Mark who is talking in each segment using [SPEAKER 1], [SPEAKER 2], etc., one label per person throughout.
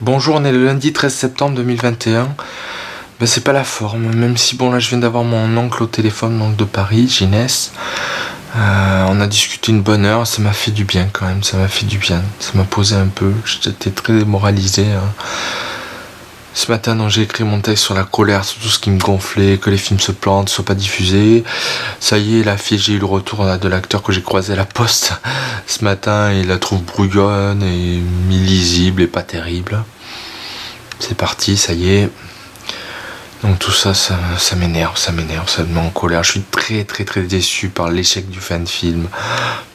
[SPEAKER 1] Bonjour, on est le lundi 13 septembre 2021. Ben, c'est pas la forme, même si bon là je viens d'avoir mon oncle au téléphone, l'oncle de Paris, Ginès. On a discuté une bonne heure, ça m'a fait du bien quand même, ça m'a fait du bien. Ça m'a posé un peu, j'étais très démoralisé. Ce matin, donc, j'ai écrit mon texte sur la colère, sur tout ce qui me gonflait, que les films se plantent, soient pas diffusés. Ça y est, j'ai eu le retour là, de l'acteur que j'ai croisé à la poste ce matin, il la trouve brouillonne et illisible et pas terrible. C'est parti, ça y est. Donc tout ça, ça m'énerve, ça me met en colère. Je suis très déçu par l'échec du fan film.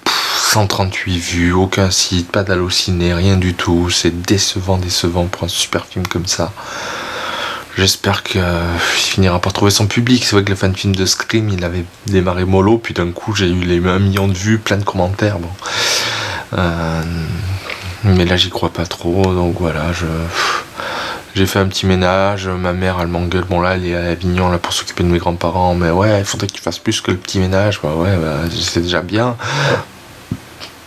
[SPEAKER 1] 138 vues, aucun site, pas d'halluciné, rien du tout. C'est décevant pour un super film comme ça. J'espère qu'il finira par trouver son public. C'est vrai que le fan film de Scream, il avait démarré mollo, puis d'un coup j'ai eu les 1 million de vues, plein de commentaires. Bon. Mais là j'y crois pas trop, donc voilà, j'ai fait un petit ménage, ma mère elle m'engueule, bon là elle est à Avignon là pour s'occuper de mes grands-parents, mais ouais, il faudrait que tu fasses plus que le petit ménage, bah ouais, c'est déjà bien.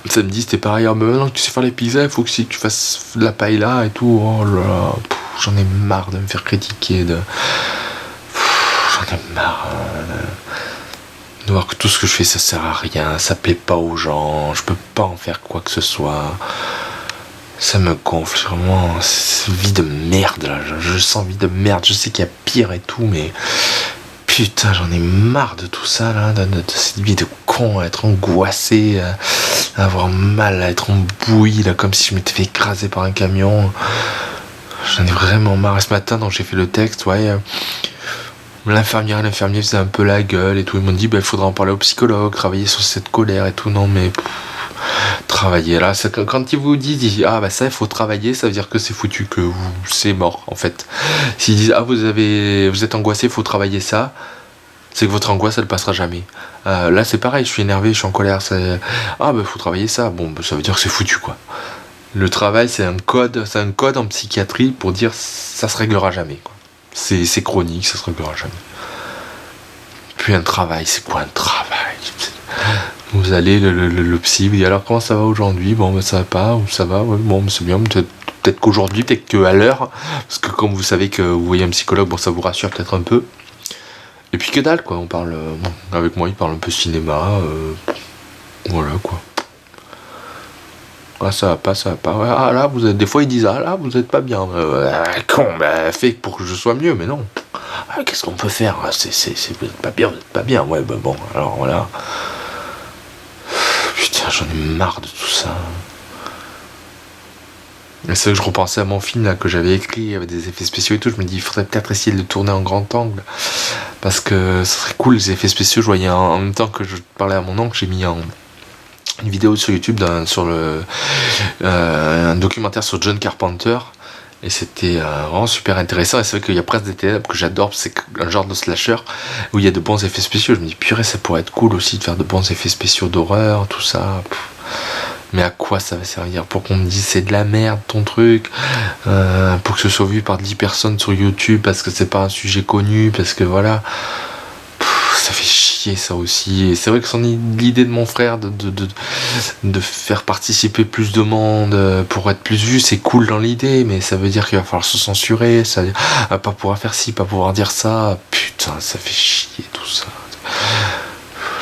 [SPEAKER 1] Samedi c'était pareil, mais maintenant que tu sais faire les pizzas, il faut que si tu fasses de la paella et tout, oh là là, j'en ai marre de me faire critiquer, j'en ai marre de voir que tout ce que je fais ça sert à rien, ça plaît pas aux gens, je peux pas en faire quoi que ce soit. Ça me gonfle, vraiment, c'est vie de merde là, je sens vie de merde, je sais qu'il y a pire et tout, mais putain j'en ai marre de tout ça là, de cette vie de con, à être angoissé, à avoir mal, à être embouilli là, comme si je m'étais fait écraser par un camion. J'en ai vraiment marre. Et ce matin, donc j'ai fait le texte, ouais. L'infirmier faisait un peu la gueule et tout, ils m'ont dit, il faudra en parler au psychologue, travailler sur cette colère et tout, non mais... Travailler là, quand ils vous disent ça il faut travailler, ça veut dire que c'est foutu, que c'est mort en fait. S'ils disent vous êtes angoissé, il faut travailler ça, c'est que votre angoisse elle passera jamais. Là c'est pareil, je suis énervé, je suis en colère, faut travailler ça, ça veut dire que c'est foutu quoi. Le travail c'est un code en psychiatrie pour dire ça se réglera jamais quoi. C'est chronique, ça se réglera jamais. Puis un travail, c'est quoi un travail? Vous allez, le psy vous dit alors comment ça va aujourd'hui? Ça va pas, ou ça va, ouais, c'est bien, peut-être qu'aujourd'hui, peut-être qu'à l'heure, parce que comme vous savez que vous voyez un psychologue, ça vous rassure peut-être un peu. Et puis que dalle quoi, on parle, avec moi il parle un peu cinéma, voilà quoi. Ça va pas, ouais, là vous êtes, des fois ils disent là vous êtes pas bien, con, fait pour que je sois mieux, mais non. Qu'est-ce qu'on peut faire? Vous êtes pas bien, ouais, bon, alors voilà. Putain, j'en ai marre de tout ça. Et c'est vrai que je repensais à mon film là, que j'avais écrit avec des effets spéciaux et tout. Je me dis, il faudrait peut-être essayer de le tourner en grand angle. Parce que ça serait cool les effets spéciaux. Je voyais en même temps que je parlais à mon oncle, j'ai mis une vidéo sur YouTube sur un documentaire sur John Carpenter. Et c'était vraiment super intéressant. Et c'est vrai qu'il y a presque des ténèbres que j'adore. C'est un genre de slasher où il y a de bons effets spéciaux. Je me dis, purée, ça pourrait être cool aussi de faire de bons effets spéciaux d'horreur, tout ça. Mais à quoi ça va servir? Pour qu'on me dise c'est de la merde ton truc, pour que ce soit vu par 10 personnes sur YouTube parce que c'est pas un sujet connu, parce que voilà. Ça fait chier ça aussi. Et c'est vrai que l'idée de mon frère de faire participer plus de monde pour être plus vu, c'est cool dans l'idée, mais ça veut dire qu'il va falloir se censurer, ça veut dire, pas pouvoir faire ci, pas pouvoir dire ça. Putain, ça fait chier tout ça.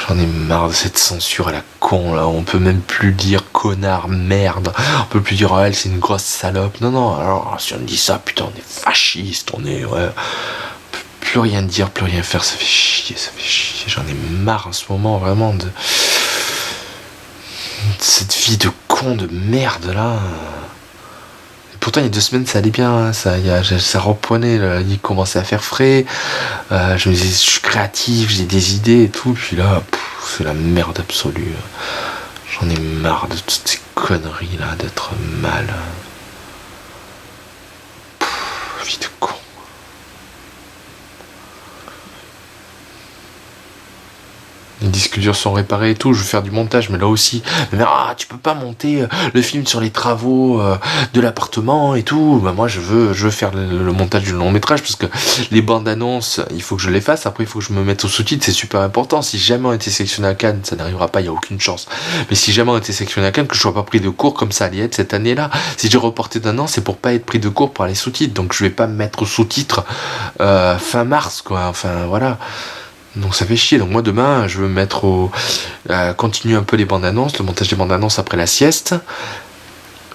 [SPEAKER 1] J'en ai marre de cette censure à la con là, on peut même plus dire connard, merde, on peut plus dire elle c'est une grosse salope. Non, alors si on dit ça, putain on est fasciste, on est ouais. Plus rien dire, plus rien faire, ça fait chier, j'en ai marre en ce moment vraiment de cette vie de con de merde là. Et pourtant il y a 2 semaines ça allait bien, ça reprenait, là, il commençait à faire frais, je me disais je suis créatif, j'ai des idées et tout, puis là c'est la merde absolue. J'en ai marre de toutes ces conneries là, d'être mal. Vie de con. disques durs sont réparés et tout, je veux faire du montage, mais là aussi, tu peux pas monter le film sur les travaux de l'appartement et tout. Bah, moi, je veux faire le montage du long métrage, parce que les bandes annonces, il faut que je les fasse. Après, il faut que je me mette aux sous-titres, c'est super important. Si jamais on était sélectionné à Cannes, ça n'arrivera pas, il y a aucune chance. Mais si jamais on était sélectionné à Cannes, que je sois pas pris de cours comme ça allait être cette année-là. Si j'ai reporté d'un an, c'est pour pas être pris de cours par les sous-titres. Donc je vais pas me mettre aux sous-titres fin mars, quoi. Enfin, voilà. Donc ça fait chier. Donc moi demain, je veux me mettre continuer un peu les bandes annonces, le montage des bandes annonces après la sieste.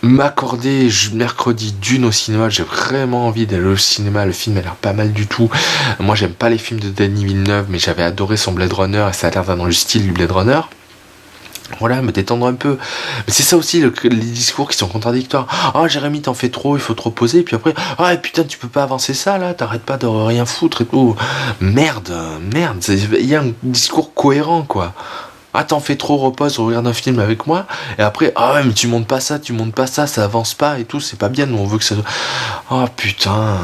[SPEAKER 1] M'accorder mercredi Dune au cinéma, j'ai vraiment envie d'aller au cinéma, le film a l'air pas mal du tout. Moi j'aime pas les films de Denis Villeneuve, mais j'avais adoré son Blade Runner et ça a l'air dans le style du Blade Runner. Voilà, me détendre un peu. Mais c'est ça aussi, les discours qui sont contradictoires. Ah, Jérémy, t'en fais trop, il faut trop poser. Et puis après, ah, putain, tu peux pas avancer ça, là, t'arrêtes pas de rien foutre et tout. Merde. Il y a un discours cohérent, quoi. Ah, t'en fais trop, repose, regarde un film avec moi. Et après, ah ouais, mais tu montes pas ça, ça avance pas et tout, c'est pas bien, nous on veut que ça... Oh putain...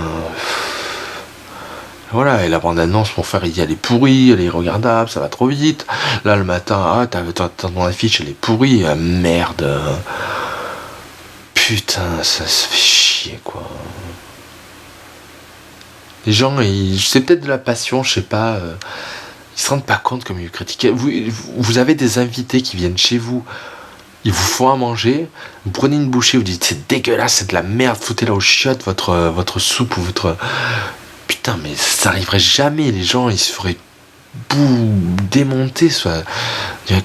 [SPEAKER 1] Voilà, et la bande-annonce pour faire, elle est pourrie, elle est regardable, ça va trop vite. Là, le matin, t'as ton affiche, elle est pourrie, merde. Putain, ça se fait chier, quoi. Les gens, c'est peut-être de la passion, je sais pas. Ils se rendent pas compte comme ils critiquent. Vous avez des invités qui viennent chez vous, ils vous font à manger, vous prenez une bouchée, vous dites c'est dégueulasse, c'est de la merde, foutez-la aux chiottes, votre soupe ou votre... Putain, mais ça arriverait jamais, les gens, ils se feraient démonter, soit.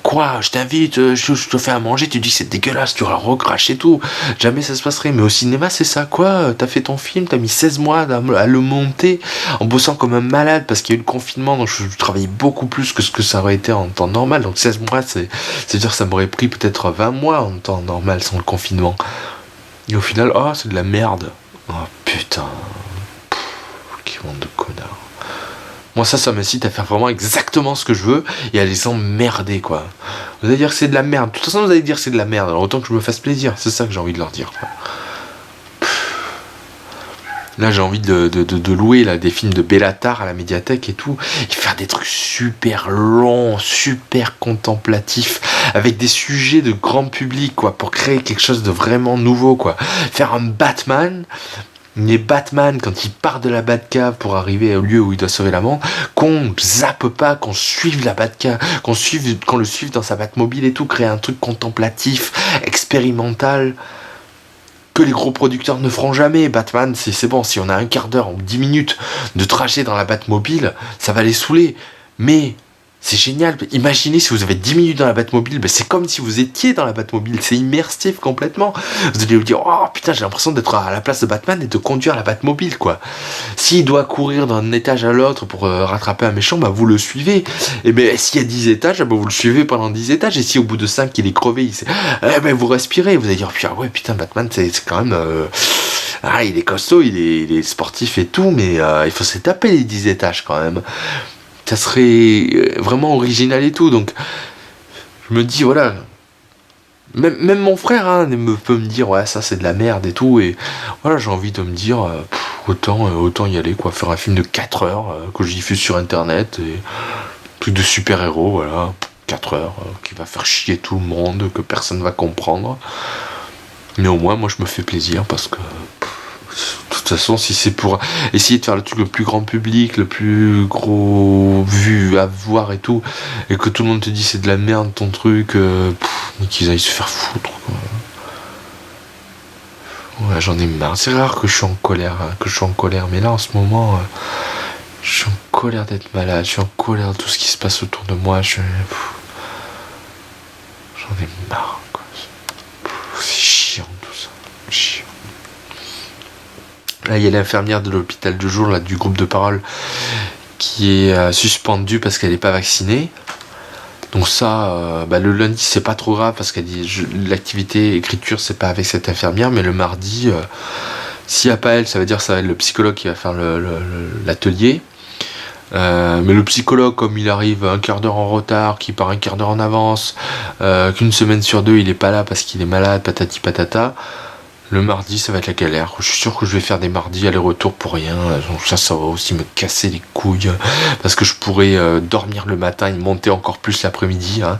[SPEAKER 1] Quoi, je t'invite, je te fais à manger, tu dis c'est dégueulasse, tu recraches et tout. Jamais ça se passerait. Mais au cinéma, c'est ça, quoi. T'as fait ton film, t'as mis 16 mois à le monter, en bossant comme un malade, parce qu'il y a eu le confinement, donc je travaillais beaucoup plus que ce que ça aurait été en temps normal. Donc 16 mois, c'est-à-dire que ça m'aurait pris peut-être 20 mois en temps normal sans le confinement. Et au final, c'est de la merde. Oh putain. Qui honte de connard. Moi ça m'incite à faire vraiment exactement ce que je veux et à les emmerder, quoi. Vous allez dire que c'est de la merde. De toute façon vous allez dire que c'est de la merde, alors autant que je me fasse plaisir. C'est ça que j'ai envie de leur dire, quoi. Là j'ai envie de louer là, des films de Bellatar à la médiathèque et tout, et faire des trucs super longs, super contemplatifs, avec des sujets de grand public, quoi, pour créer quelque chose de vraiment nouveau, quoi. Faire un Batman. Mais Batman, quand il part de la Batcave pour arriver au lieu où il doit sauver la monde, qu'on zappe pas, qu'on suive la Batcave, qu'on le suive dans sa Batmobile et tout, créer un truc contemplatif, expérimental, que les gros producteurs ne feront jamais. Batman, c'est bon, si on a un quart d'heure ou 10 minutes de trajet dans la Batmobile, ça va les saouler. Mais... c'est génial, imaginez si vous avez 10 minutes dans la Batmobile, c'est comme si vous étiez dans la Batmobile, c'est immersif complètement. Vous allez vous dire, oh putain, j'ai l'impression d'être à la place de Batman et de conduire la Batmobile, quoi. S'il doit courir d'un étage à l'autre pour rattraper un méchant, vous le suivez. Et s'il y a 10 étages, vous le suivez pendant 10 étages. Et si au bout de 5 il est crevé, vous respirez, vous allez dire, putain, Batman, c'est quand même... il est costaud, il est sportif et tout, mais il faut se taper les 10 étages quand même. Ça serait vraiment original et tout, donc je me dis, voilà, même mon frère peut me dire, ouais, ça c'est de la merde et tout, et voilà, j'ai envie de me dire, autant y aller, quoi, faire un film de 4 heures, que je diffuse sur internet, et truc de super-héros, voilà, 4 heures, qui va faire chier tout le monde, que personne va comprendre, mais au moins, moi je me fais plaisir, parce que... de toute façon, si c'est pour essayer de faire le truc le plus grand public, le plus gros vu à voir et tout, et que tout le monde te dit c'est de la merde ton truc, qu'ils aillent se faire foutre, quoi. Ouais, j'en ai marre. C'est rare que je suis en colère, mais là en ce moment, je suis en colère d'être malade, je suis en colère de tout ce qui se passe autour de moi, j'en ai marre, quoi. C'est chiant tout ça, chiant. Là, il y a l'infirmière de l'hôpital de jour, là, du groupe de parole, qui est suspendue parce qu'elle n'est pas vaccinée. Donc ça, le lundi, c'est pas trop grave parce qu'elle dit l'activité écriture, c'est pas avec cette infirmière, mais le mardi, s'il n'y a pas elle, ça veut dire que ça va être le psychologue qui va faire l'atelier. Mais le psychologue, comme il arrive un quart d'heure en retard, qui part un quart d'heure en avance, qu'une semaine sur deux, il est pas là parce qu'il est malade, patati patata. Le mardi, ça va être la galère. Je suis sûr que je vais faire des mardis aller-retour pour rien. Donc ça va aussi me casser les couilles. Parce que je pourrais dormir le matin et monter encore plus l'après-midi. Hein.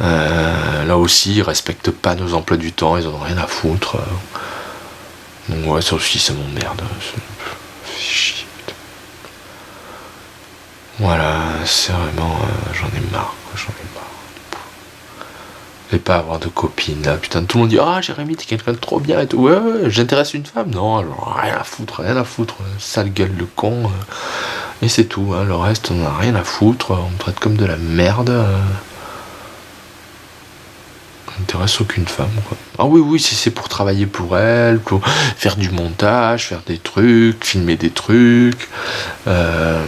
[SPEAKER 1] Là aussi, ils respectent pas nos emplois du temps. Ils en ont rien à foutre. Donc ouais, ça aussi, ça m'emmerde. Ça fait chier. Voilà, c'est vraiment... j'en ai marre. Et pas avoir de copine là, putain, tout le monde dit ah Jérémy t'es quelqu'un de trop bien et tout, ouais, j'intéresse une femme, non, genre, rien à foutre, sale gueule de con, et c'est tout, hein, le reste on a rien à foutre, on me traite comme de la merde, m'intéresse aucune femme quoi. Ah oui si c'est pour travailler pour elle, pour faire du montage, faire des trucs, filmer des trucs, ah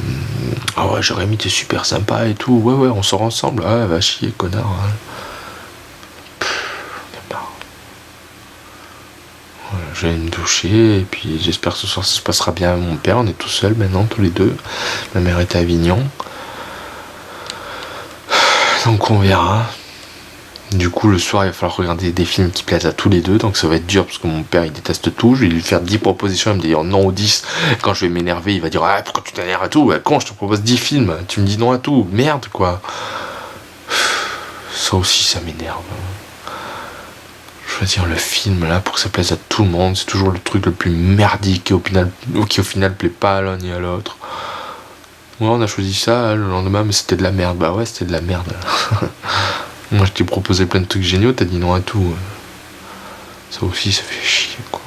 [SPEAKER 1] ouais Jérémy t'es super sympa et tout, ouais on sort ensemble, ah va chier connard, hein. Je vais me doucher et puis j'espère que ce soir ça se passera bien avec mon père. On est tout seul maintenant, tous les deux. Ma mère est à Avignon. Donc on verra. Du coup le soir il va falloir regarder des films qui plaisent à tous les deux. Donc ça va être dur parce que mon père il déteste tout. Je vais lui faire 10 propositions, il me dire non aux 10. Quand je vais m'énerver il va dire ah pourquoi tu t'énerves à tout, bah, quand je te propose 10 films, tu me dis non à tout. Merde quoi. Ça aussi ça m'énerve. Choisir le film là pour que ça plaise à tout le monde, c'est toujours le truc le plus merdique qui au final plaît pas à l'un ni à l'autre. Ouais, on a choisi ça le lendemain, mais c'était de la merde. Bah ouais, c'était de la merde. Moi je t'ai proposé plein de trucs géniaux, t'as dit non à tout. Ça aussi ça fait chier quoi.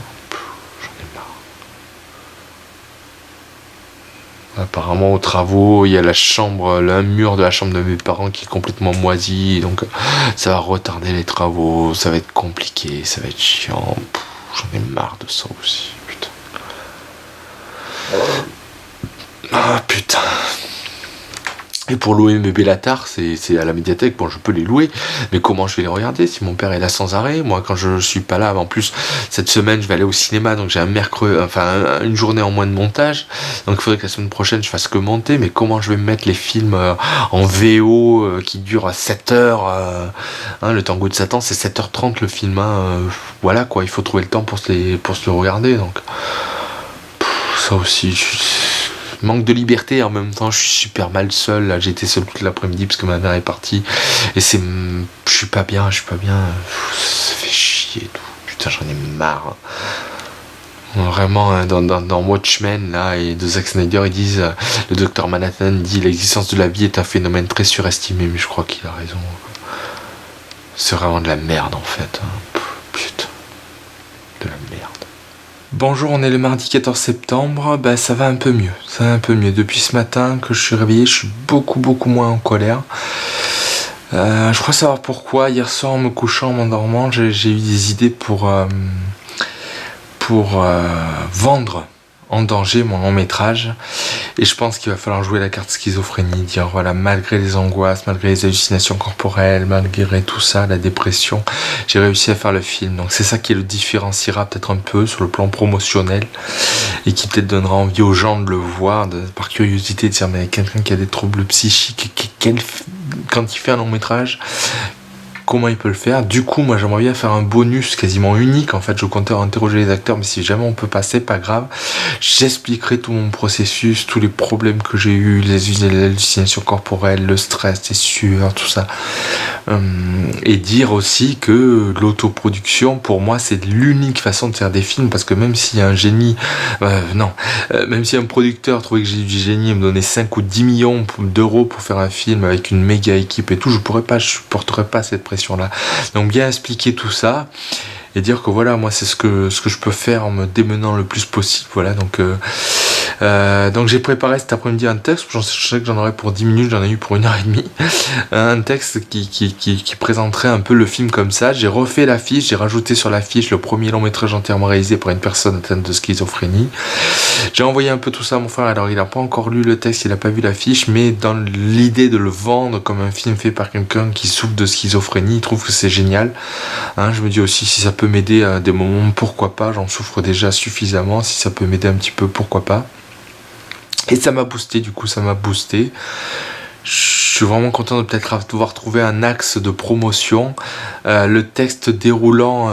[SPEAKER 1] J'en ai marre. Apparemment aux travaux, il y a un mur de la chambre de mes parents qui est complètement moisi, donc ça va retarder les travaux, ça va être compliqué, ça va être chiant. J'en ai marre de ça aussi, putain. Ah putain. Et pour louer mes Bellatar, c'est à la médiathèque, bon je peux les louer, mais comment je vais les regarder si mon père est là sans arrêt? Moi quand je suis pas là, en plus cette semaine je vais aller au cinéma, donc j'ai une journée en moins de montage, donc il faudrait que la semaine prochaine je fasse que monter, mais comment je vais me mettre les films en VO qui durent à 7 heures, le Tango de Satan c'est 7h30 le film, voilà quoi, il faut trouver le temps pour se le regarder, donc ça aussi manque de liberté, en même temps je suis super mal seul, là j'ai été seul toute l'après-midi parce que ma mère est partie et je suis pas bien, ça fait chier tout, putain j'en ai marre. Vraiment dans Watchmen là et de Zack Snyder ils disent, le docteur Manhattan dit l'existence de la vie est un phénomène très surestimé, mais je crois qu'il a raison, c'est vraiment de la merde en fait, putain de la merde. Bonjour, on est le mardi 14 septembre, ça va un peu mieux, Depuis ce matin que je suis réveillé, je suis beaucoup moins en colère. Je crois savoir pourquoi. Hier soir en me couchant, en m'endormant, j'ai eu des idées pour vendre en danger mon long métrage, et je pense qu'il va falloir jouer la carte schizophrénie, dire voilà, malgré les angoisses, malgré les hallucinations corporelles, malgré tout ça, la dépression, j'ai réussi à faire le film. Donc c'est ça qui le différenciera peut-être un peu sur le plan promotionnel et qui peut-être donnera envie aux gens de le voir, par curiosité, de dire mais quelqu'un qui a des troubles psychiques, quand il fait un long métrage, comment il peut le faire. Du coup moi j'aimerais bien faire un bonus quasiment unique, en fait je comptais interroger les acteurs, mais si jamais on peut pas, c'est pas grave, j'expliquerai tout mon processus, tous les problèmes que j'ai eu, les hallucinations corporelles, le stress, les sueurs, tout ça, et dire aussi que l'autoproduction pour moi c'est l'unique façon de faire des films, parce que même s'il y a un génie, même si un producteur trouvait que j'ai du génie et me donnait 5 ou 10 millions d'euros pour faire un film avec une méga équipe et tout, je supporterais pas cette pression là. Donc bien expliquer tout ça et dire que voilà, moi c'est ce que je peux faire en me démenant le plus possible, voilà. Donc j'ai préparé cet après-midi un texte, je sais que j'en aurais pour 10 minutes, j'en ai eu pour 1h30, un texte qui présenterait un peu le film comme ça. J'ai refait l'affiche, j'ai rajouté sur l'affiche le premier long métrage entièrement réalisé par une personne atteinte de schizophrénie. J'ai envoyé un peu tout ça à mon frère, alors il n'a pas encore lu le texte, il n'a pas vu l'affiche, mais dans l'idée de le vendre comme un film fait par quelqu'un qui souffre de schizophrénie, il trouve que c'est génial. Je me dis aussi si ça peut m'aider à des moments, pourquoi pas, j'en souffre déjà suffisamment, si ça peut m'aider un petit peu, pourquoi pas. Et ça m'a boosté, Je suis vraiment content de peut-être pouvoir trouver un axe de promotion. Le texte déroulant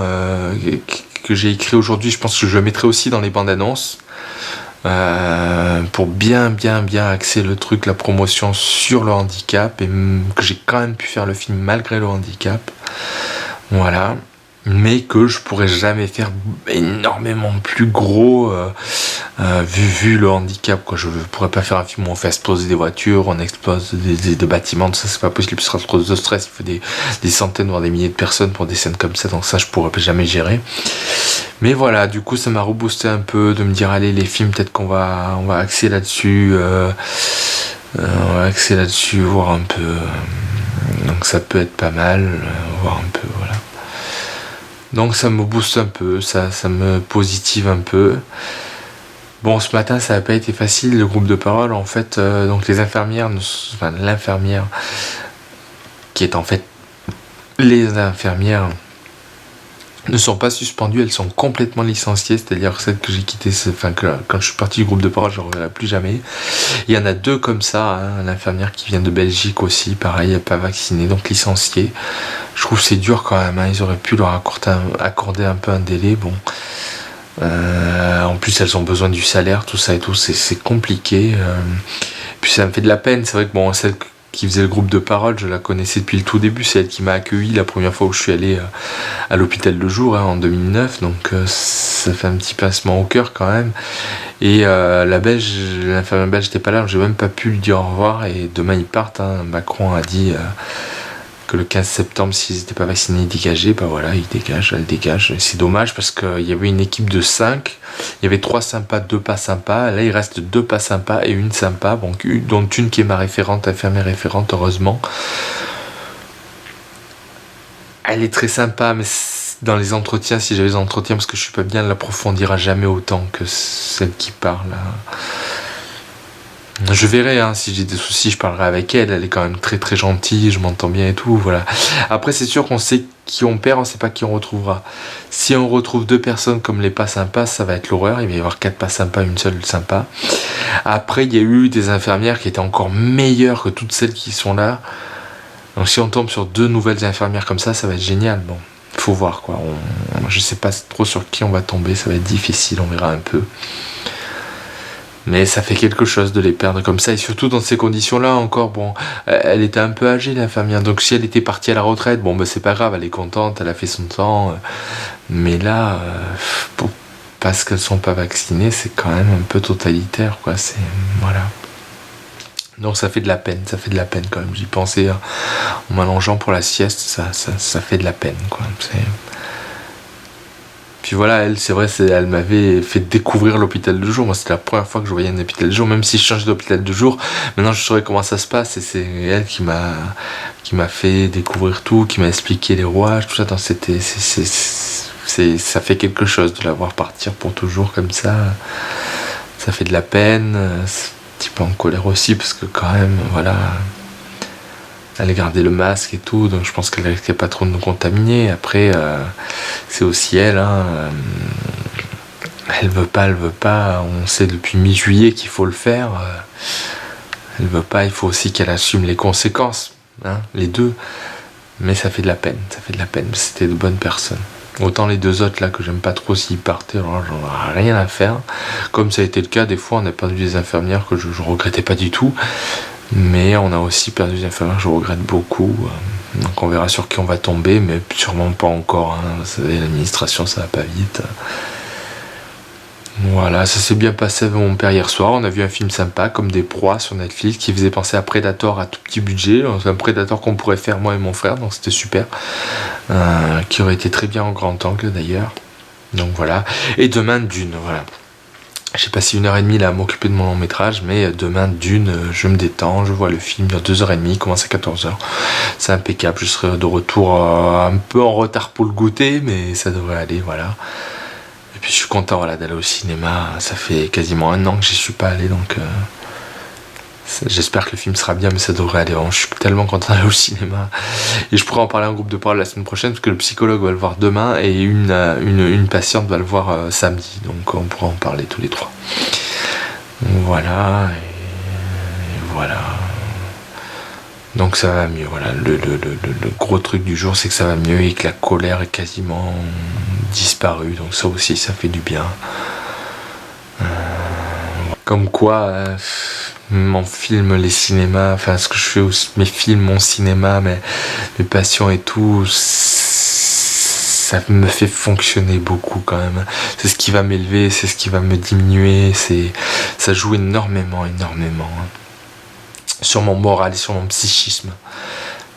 [SPEAKER 1] que j'ai écrit aujourd'hui, je pense que je le mettrai aussi dans les bandes annonces. Pour bien axer le truc, la promotion sur le handicap, et que j'ai quand même pu faire le film malgré le handicap, voilà, mais que je pourrais jamais faire énormément plus gros vu le handicap, quoi. Je pourrais pas faire un film où on fait exploser des voitures, on explose des bâtiments, tout ça c'est pas possible, ce sera trop de stress, il faut des centaines voire des milliers de personnes pour des scènes comme ça, donc ça je pourrais jamais gérer. Mais voilà, du coup ça m'a reboosté un peu de me dire allez, les films, peut-être qu'on va axer là-dessus, on va axer là-dessus, voir un peu, donc ça peut être pas mal, voir un peu, voilà. Donc ça me booste un peu, ça me positive un peu. Bon, ce matin ça n'a pas été facile, le groupe de parole, en fait, donc les infirmières, enfin l'infirmière, qui est en fait les infirmières, ne sont pas suspendues, elles sont complètement licenciées, c'est-à-dire celles que j'ai quittées, quand je suis parti du groupe de parole, je ne reverrai plus jamais. Il y en a 2 comme ça, hein, l'infirmière qui vient de Belgique aussi, pareil, elle n'est pas vaccinée, donc licenciée. Je trouve que c'est dur quand même, hein, ils auraient pu leur accorder un peu un délai, bon. En plus elles ont besoin du salaire, tout ça et tout, c'est compliqué. Puis ça me fait de la peine, c'est vrai que bon, celle qui faisait le groupe de parole, je la connaissais depuis le tout début, c'est elle qui m'a accueilli la première fois où je suis allé à l'hôpital de jour, hein, en 2009, donc ça fait un petit pincement au cœur quand même. Et l'infirmière belge n'était pas là, j'ai même pas pu lui dire au revoir, et demain ils partent, hein. Macron a dit que le 15 septembre, s'ils n'étaient pas vaccinés, ils dégageaient, bah voilà, ils dégagent, elle dégage. C'est dommage parce qu'il y avait une équipe de 5, il y avait 3 sympas, 2 pas sympas, là il reste 2 pas sympas et une sympa, donc, dont une qui est ma référente, infirmière référente, heureusement. Elle est très sympa, mais dans les entretiens, si j'avais des entretiens, parce que je suis pas bien, elle l'approfondira jamais autant que celle qui parle. Je verrai, hein, si j'ai des soucis, je parlerai avec elle. Elle est quand même très très gentille, je m'entends bien et tout, voilà. Après, c'est sûr qu'on sait qui on perd, on sait pas qui on retrouvera. Si on retrouve 2 personnes comme les pas sympas, ça va être l'horreur. Il va y avoir 4 pas sympas, une seule sympa. Après, il y a eu des infirmières qui étaient encore meilleures que toutes celles qui sont là. Donc si on tombe sur 2 nouvelles infirmières comme ça va être génial. Bon, faut voir quoi. Je sais pas trop sur qui on va tomber, ça va être difficile, on verra un peu. Mais ça fait quelque chose de les perdre comme ça, et surtout dans ces conditions-là encore, bon, elle était un peu âgée l'infirmière, donc si elle était partie à la retraite, bon, ben c'est pas grave, elle est contente, elle a fait son temps, mais là, parce qu'elles sont pas vaccinées, c'est quand même un peu totalitaire, quoi, c'est, voilà. Donc ça fait de la peine quand même, j'y pensais en m'allongeant pour la sieste, ça fait de la peine, quoi, c'est... Puis voilà, elle, c'est vrai, elle m'avait fait découvrir l'hôpital de jour. Moi, c'était la première fois que je voyais un hôpital de jour. Même si je change d'hôpital de jour, maintenant je saurais comment ça se passe. Et c'est elle qui m'a fait découvrir tout, qui m'a expliqué les rouages, tout ça. Donc ça fait quelque chose de la voir partir pour toujours comme ça. Ça fait de la peine. C'est un petit peu en colère aussi, parce que quand même, voilà... Elle gardait le masque et tout, donc je pense qu'elle risquait pas trop de nous contaminer. Après, c'est aussi elle, hein, elle veut pas, on sait depuis mi-juillet qu'il faut le faire. Elle veut pas, il faut aussi qu'elle assume les conséquences, hein, les 2. Mais ça fait de la peine, c'était de bonnes personnes. Autant les 2 autres là que j'aime pas trop s'ils partaient, alors j'en ai rien à faire. Comme ça a été le cas, des fois on a perdu des infirmières que je regrettais pas du tout. Mais on a aussi perdu des infirmières que je regrette beaucoup. Donc on verra sur qui on va tomber, mais sûrement pas encore, hein. Vous savez, l'administration, ça va pas vite. Voilà, ça s'est bien passé avec mon père hier soir. On a vu un film sympa, comme des proies sur Netflix, qui faisait penser à Predator à tout petit budget. C'est un Predator qu'on pourrait faire moi et mon frère, donc c'était super. Qui aurait été très bien en grand angle d'ailleurs. Donc voilà. Et demain, Dune, voilà. J'ai passé 1h30 là à m'occuper de mon long métrage, mais demain, Dune, je me détends, je vois le film, il dure 2h30, il commence à 14h. C'est impeccable, je serai de retour un peu en retard pour le goûter, mais ça devrait aller, voilà. Et puis je suis content, voilà, d'aller au cinéma, ça fait quasiment 1 an que j'y suis pas allé, donc j'espère que le film sera bien, mais ça devrait aller. Vraiment, je suis tellement content d'aller au cinéma. Et je pourrai en parler en groupe de parole la semaine prochaine, parce que le psychologue va le voir demain et une patiente va le voir samedi. Donc on pourra en parler tous les 3. Voilà. Et voilà. Donc ça va mieux. Voilà. Le gros truc du jour, c'est que ça va mieux et que la colère est quasiment disparu, donc ça aussi ça fait du bien. Comme quoi, mon film, les cinémas, enfin ce que je fais aussi, mes films, mon cinéma, mes passions et tout, ça me fait fonctionner beaucoup quand même. C'est ce qui va m'élever, c'est ce qui va me diminuer, ça joue énormément sur mon moral, sur mon psychisme.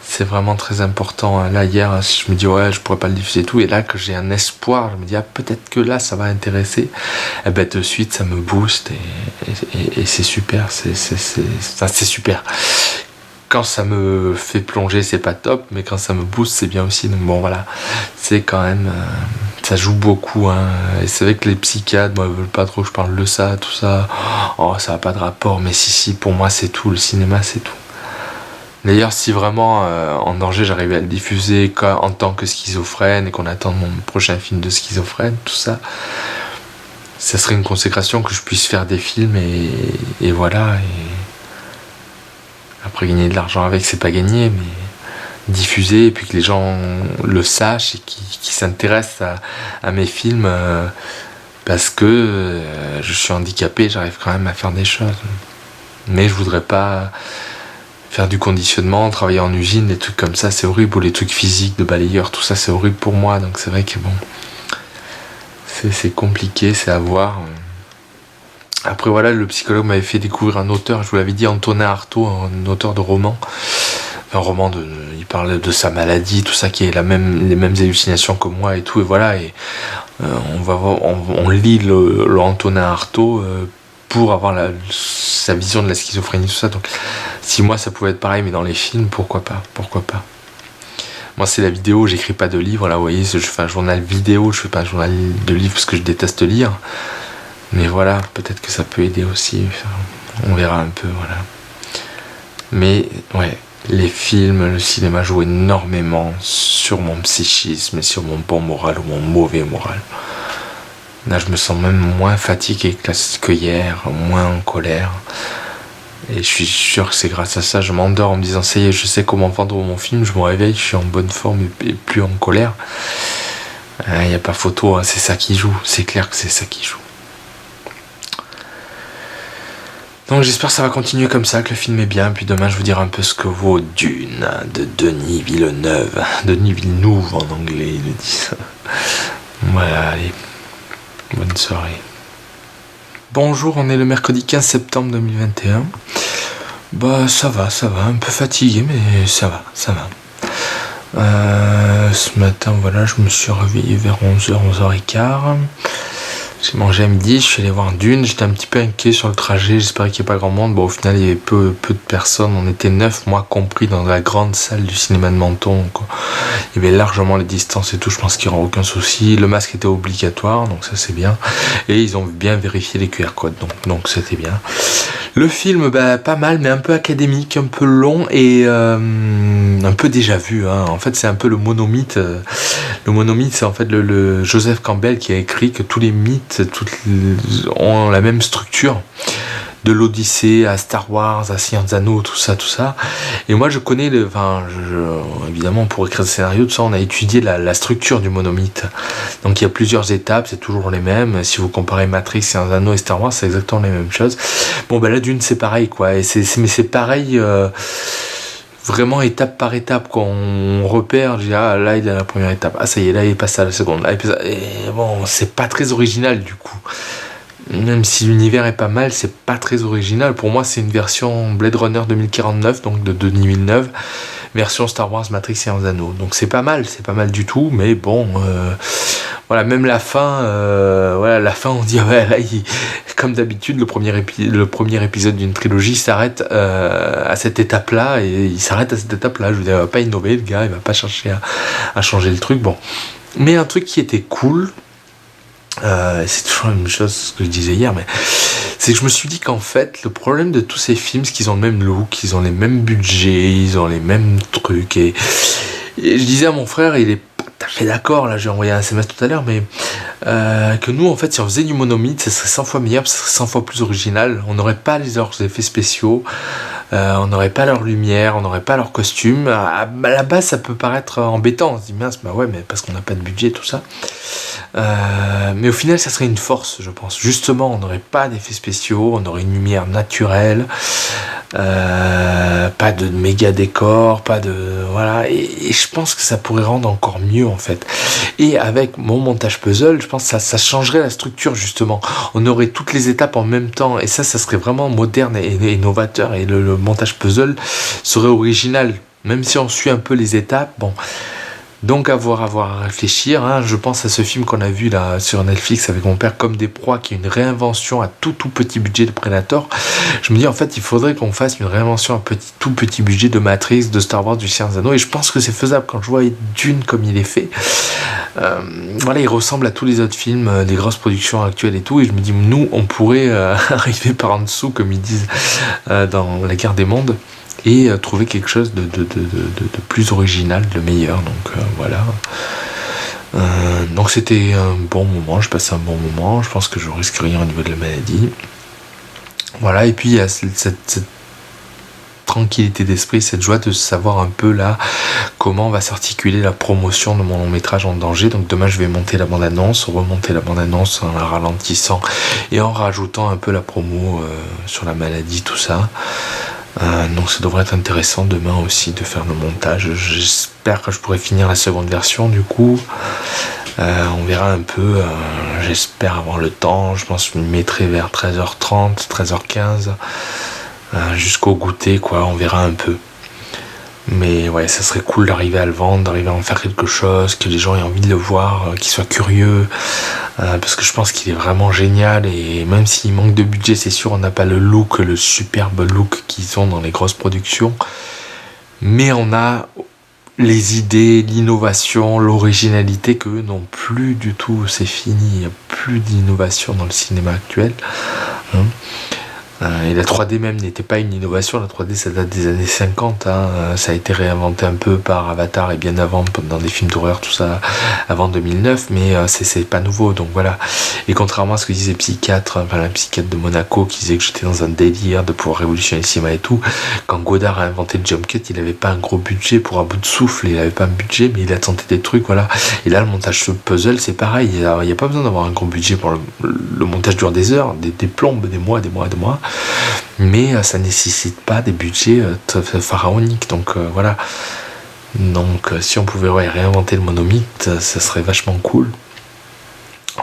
[SPEAKER 1] C'est vraiment très important. Là, hier, je me dis, ouais, je pourrais pas le diffuser et tout. Et là, que j'ai un espoir, je me dis, ah, peut-être que là, ça va intéresser. Et ben, de suite, ça me booste et c'est super. C'est super. Quand ça me fait plonger, c'est pas top. Mais quand ça me booste, c'est bien aussi. Donc, bon, voilà. C'est quand même. Ça joue beaucoup. Hein. Et c'est vrai que les psychiatres, moi, ils veulent pas trop que je parle de ça, tout ça. Oh, ça n'a pas de rapport. Mais si, pour moi, c'est tout. Le cinéma, c'est tout. D'ailleurs, si vraiment en danger j'arrivais à le diffuser en tant que schizophrène et qu'on attend mon prochain film de schizophrène, tout ça, ça serait une consécration que je puisse faire des films et voilà. Et après gagner de l'argent avec, c'est pas gagner, mais diffuser et puis que les gens le sachent et qui s'intéressent à mes films parce que je suis handicapé, j'arrive quand même à faire des choses. Mais je voudrais pas faire du conditionnement, travailler en usine, des trucs comme ça, c'est horrible. Ou les trucs physiques de balayeur, tout ça, c'est horrible pour moi. Donc c'est vrai que bon, c'est compliqué, c'est à voir. Après voilà, le psychologue m'avait fait découvrir un auteur, je vous l'avais dit, Antonin Artaud, un auteur de roman. Il parle de sa maladie, tout ça, qui est les mêmes hallucinations que moi et tout. Et voilà, et on lit le Antonin Artaud pour avoir sa vision de la schizophrénie, tout ça. Donc si moi ça pouvait être pareil, mais dans les films, pourquoi pas. Moi c'est la vidéo, j'écris pas de livre, là vous voyez, je fais un journal vidéo, je fais pas un journal de livre parce que je déteste lire. Mais voilà, peut-être que ça peut aider aussi, on verra un peu, voilà. Mais ouais, les films, le cinéma jouent énormément sur mon psychisme et sur mon bon moral ou mon mauvais moral. Là, je me sens même moins fatigué que hier, moins en colère. Et je suis sûr que c'est grâce à ça, je m'endors en me disant, ça y est, je sais comment vendre mon film, je me réveille, je suis en bonne forme et plus en colère. Il n'y a pas photo, hein, c'est ça qui joue, c'est clair que c'est ça qui joue. Donc j'espère que ça va continuer comme ça, que le film est bien, puis demain je vous dirai un peu ce que vaut Dune, de Denis Villeneuve en anglais, ils le disent. Voilà, allez. Bonne soirée. Bonjour, on est le mercredi 15 septembre 2021. Bah ça va, un peu fatigué, mais ça va. Ce matin, voilà, je me suis réveillé vers 11h, 11h15. J'ai mangé à midi, je suis allé voir Dune, j'étais un petit peu inquiet sur le trajet, j'espérais qu'il n'y ait pas grand monde. Bon, au final, il y avait peu de personnes, on était 9, moi compris, dans la grande salle du cinéma de Menton. Donc, il y avait largement les distances et tout, je pense qu'il n'y aura aucun souci. Le masque était obligatoire, donc ça c'est bien. Et ils ont bien vérifié les QR codes, donc c'était bien. Le film, pas mal, mais un peu académique, un peu long et un peu déjà vu. Hein. En fait, c'est un peu le monomythe. Le monomythe, c'est en fait le Joseph Campbell qui a écrit que tous les mythes ont la même structure. De l'Odyssée à Star Wars, à Seigneur des Anneaux, tout ça. Et moi, je connais, évidemment, pour écrire le scénario, tout ça, on a étudié la structure du monomythe. Donc, il y a plusieurs étapes, c'est toujours les mêmes. Si vous comparez Matrix, Seigneur des Anneaux et Star Wars, c'est exactement les mêmes choses. Bon, là, Dune, c'est pareil, quoi. Mais c'est pareil, vraiment étape par étape, quand on repère, je dis, ah, là, il est à la première étape. Ah, ça y est, là, il est passé à la seconde. Là, il passe à... Et bon, c'est pas très original, du coup. Même si l'univers est pas mal, c'est pas très original. Pour moi, c'est une version Blade Runner 2049, donc de Denis Villeneuve, version Star Wars Matrix et des Anneaux. Donc c'est pas mal du tout, mais bon, voilà, même la fin, la fin, on dit, ouais, là, comme d'habitude, le premier épisode d'une trilogie s'arrête à cette étape-là, et il s'arrête à cette étape-là. Je veux dire, il va pas innover, le gars, il va pas chercher à changer le truc, bon. Mais un truc qui était cool, c'est toujours la même chose que je disais hier, mais c'est que je me suis dit qu'en fait le problème de tous ces films, c'est qu'ils ont le même look, ils ont les mêmes budgets, ils ont les mêmes trucs, et je disais à mon frère, il est pas tout à fait d'accord, là j'ai envoyé un SMS tout à l'heure, mais que nous en fait si on faisait du monomythe, ce serait 100 fois meilleur, ce serait 100 fois plus original, on n'aurait pas leurs effets spéciaux, On n'aurait pas leur lumière, on n'aurait pas leur costume. À la base, ça peut paraître embêtant. On se dit mince, bah ouais, mais parce qu'on n'a pas de budget, tout ça. Mais au final, ça serait une force, je pense. Justement, on n'aurait pas d'effets spéciaux, on aurait une lumière naturelle, pas de méga décor, pas de voilà. Et je pense que ça pourrait rendre encore mieux en fait. Et avec mon montage puzzle, je pense que ça changerait la structure justement. On aurait toutes les étapes en même temps, et ça serait vraiment moderne et novateur. Et le montage puzzle serait original, même si on suit un peu les étapes. Bon. Donc à réfléchir, hein. Je pense à ce film qu'on a vu là sur Netflix avec mon père, Comme des proies, qui est une réinvention à tout petit budget de Predator. Je me dis en fait il faudrait qu'on fasse une réinvention à tout petit budget de Matrix, de Star Wars, du Seigneur des Anneaux, et je pense que c'est faisable quand je vois Dune comme il est fait. Voilà, il ressemble à tous les autres films, des grosses productions actuelles et tout, et je me dis nous on pourrait arriver par en dessous comme ils disent dans La Guerre des Mondes, et trouver quelque chose de plus original, de meilleur. Donc voilà. Donc c'était un bon moment, je passais un bon moment, je pense que je risque rien au niveau de la maladie. Voilà, et puis il y a cette tranquillité d'esprit, cette joie de savoir un peu là comment va s'articuler la promotion de mon long métrage En danger. Donc demain je vais monter la bande-annonce, remonter la bande-annonce en la ralentissant et en rajoutant un peu la promo sur la maladie, tout ça. Donc ça devrait être intéressant demain aussi de faire le montage. J'espère que je pourrai finir la seconde version du coup. On verra un peu, j'espère avoir le temps. Je pense que je me mettrai vers 13h30, 13h15 jusqu'au goûter quoi, on verra un peu. Mais ouais, ça serait cool d'arriver à le vendre, d'arriver à en faire quelque chose, que les gens aient envie de le voir, qu'ils soient curieux, parce que je pense qu'il est vraiment génial, et même s'il manque de budget, c'est sûr, on n'a pas le look, le superbe look qu'ils ont dans les grosses productions, mais on a les idées, l'innovation, l'originalité qu'eux n'ont plus du tout, c'est fini, il n'y a plus d'innovation dans le cinéma actuel, hein. Et la 3D même n'était pas une innovation, la 3D ça date des années 50, hein. Ça a été réinventé un peu par Avatar et bien avant dans des films d'horreur, tout ça avant 2009, mais c'est pas nouveau, donc voilà. Et contrairement à ce que disait Psychiatre, enfin la psychiatre de Monaco qui disait que j'étais dans un délire de pouvoir révolutionner le cinéma et tout, quand Godard a inventé le jump cut, il avait pas un gros budget pour un bout de souffle, il avait pas un budget, mais il a tenté des trucs, voilà. Et là le montage sur puzzle c'est pareil, il n'y a pas besoin d'avoir un gros budget pour le montage dure des heures, des plombes, des mois, mais ça nécessite pas des budgets pharaoniques, donc voilà. Donc si on pouvait réinventer le monomythe, ça serait vachement cool.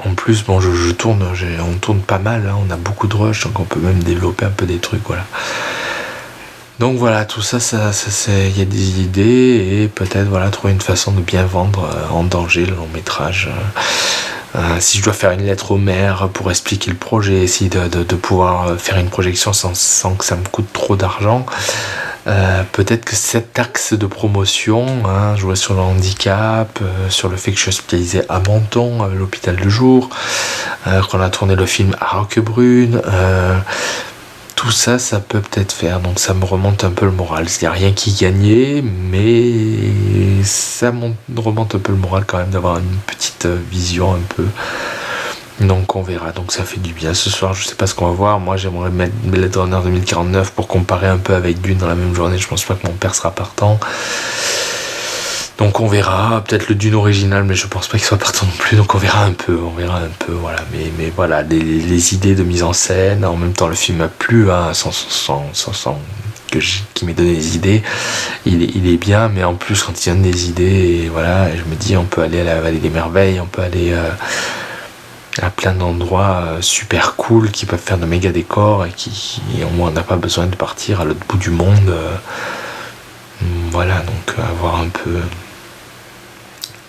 [SPEAKER 1] En plus bon, on tourne pas mal, hein, on a beaucoup de rush, donc on peut même développer un peu des trucs, voilà. Donc voilà, tout ça, il y a des idées, et peut-être voilà, trouver une façon de bien vendre En danger, le long métrage. Si je dois faire une lettre au maire pour expliquer le projet, essayer de pouvoir faire une projection sans que ça me coûte trop d'argent, peut-être que cet axe de promotion, hein, jouer sur le handicap, sur le fait que je suis hospitalisé à Menton, à l'hôpital de jour, qu'on a tourné le film à Roquebrune, tout ça, ça peut peut-être faire, donc ça me remonte un peu le moral. Il n'y a rien qui gagnait, mais ça remonte un peu le moral quand même d'avoir une petite vision un peu. Donc on verra, donc ça fait du bien. Ce soir, je sais pas ce qu'on va voir. Moi, j'aimerais mettre Blade Runner 2049 pour comparer un peu avec Dune dans la même journée. Je pense pas que mon père sera partant. Donc on verra, peut-être le Dune original, mais je pense pas qu'il soit partant non plus, donc on verra un peu, voilà. Mais voilà, les idées de mise en scène, en même temps le film m'a plu, hein, qui m'ait donné des idées, il est bien, mais en plus quand il donne des idées, et voilà, je me dis on peut aller à la Vallée des Merveilles, on peut aller à plein d'endroits super cool qui peuvent faire de méga décors, et au moins on n'a pas besoin de partir à l'autre bout du monde. Voilà, donc avoir un peu.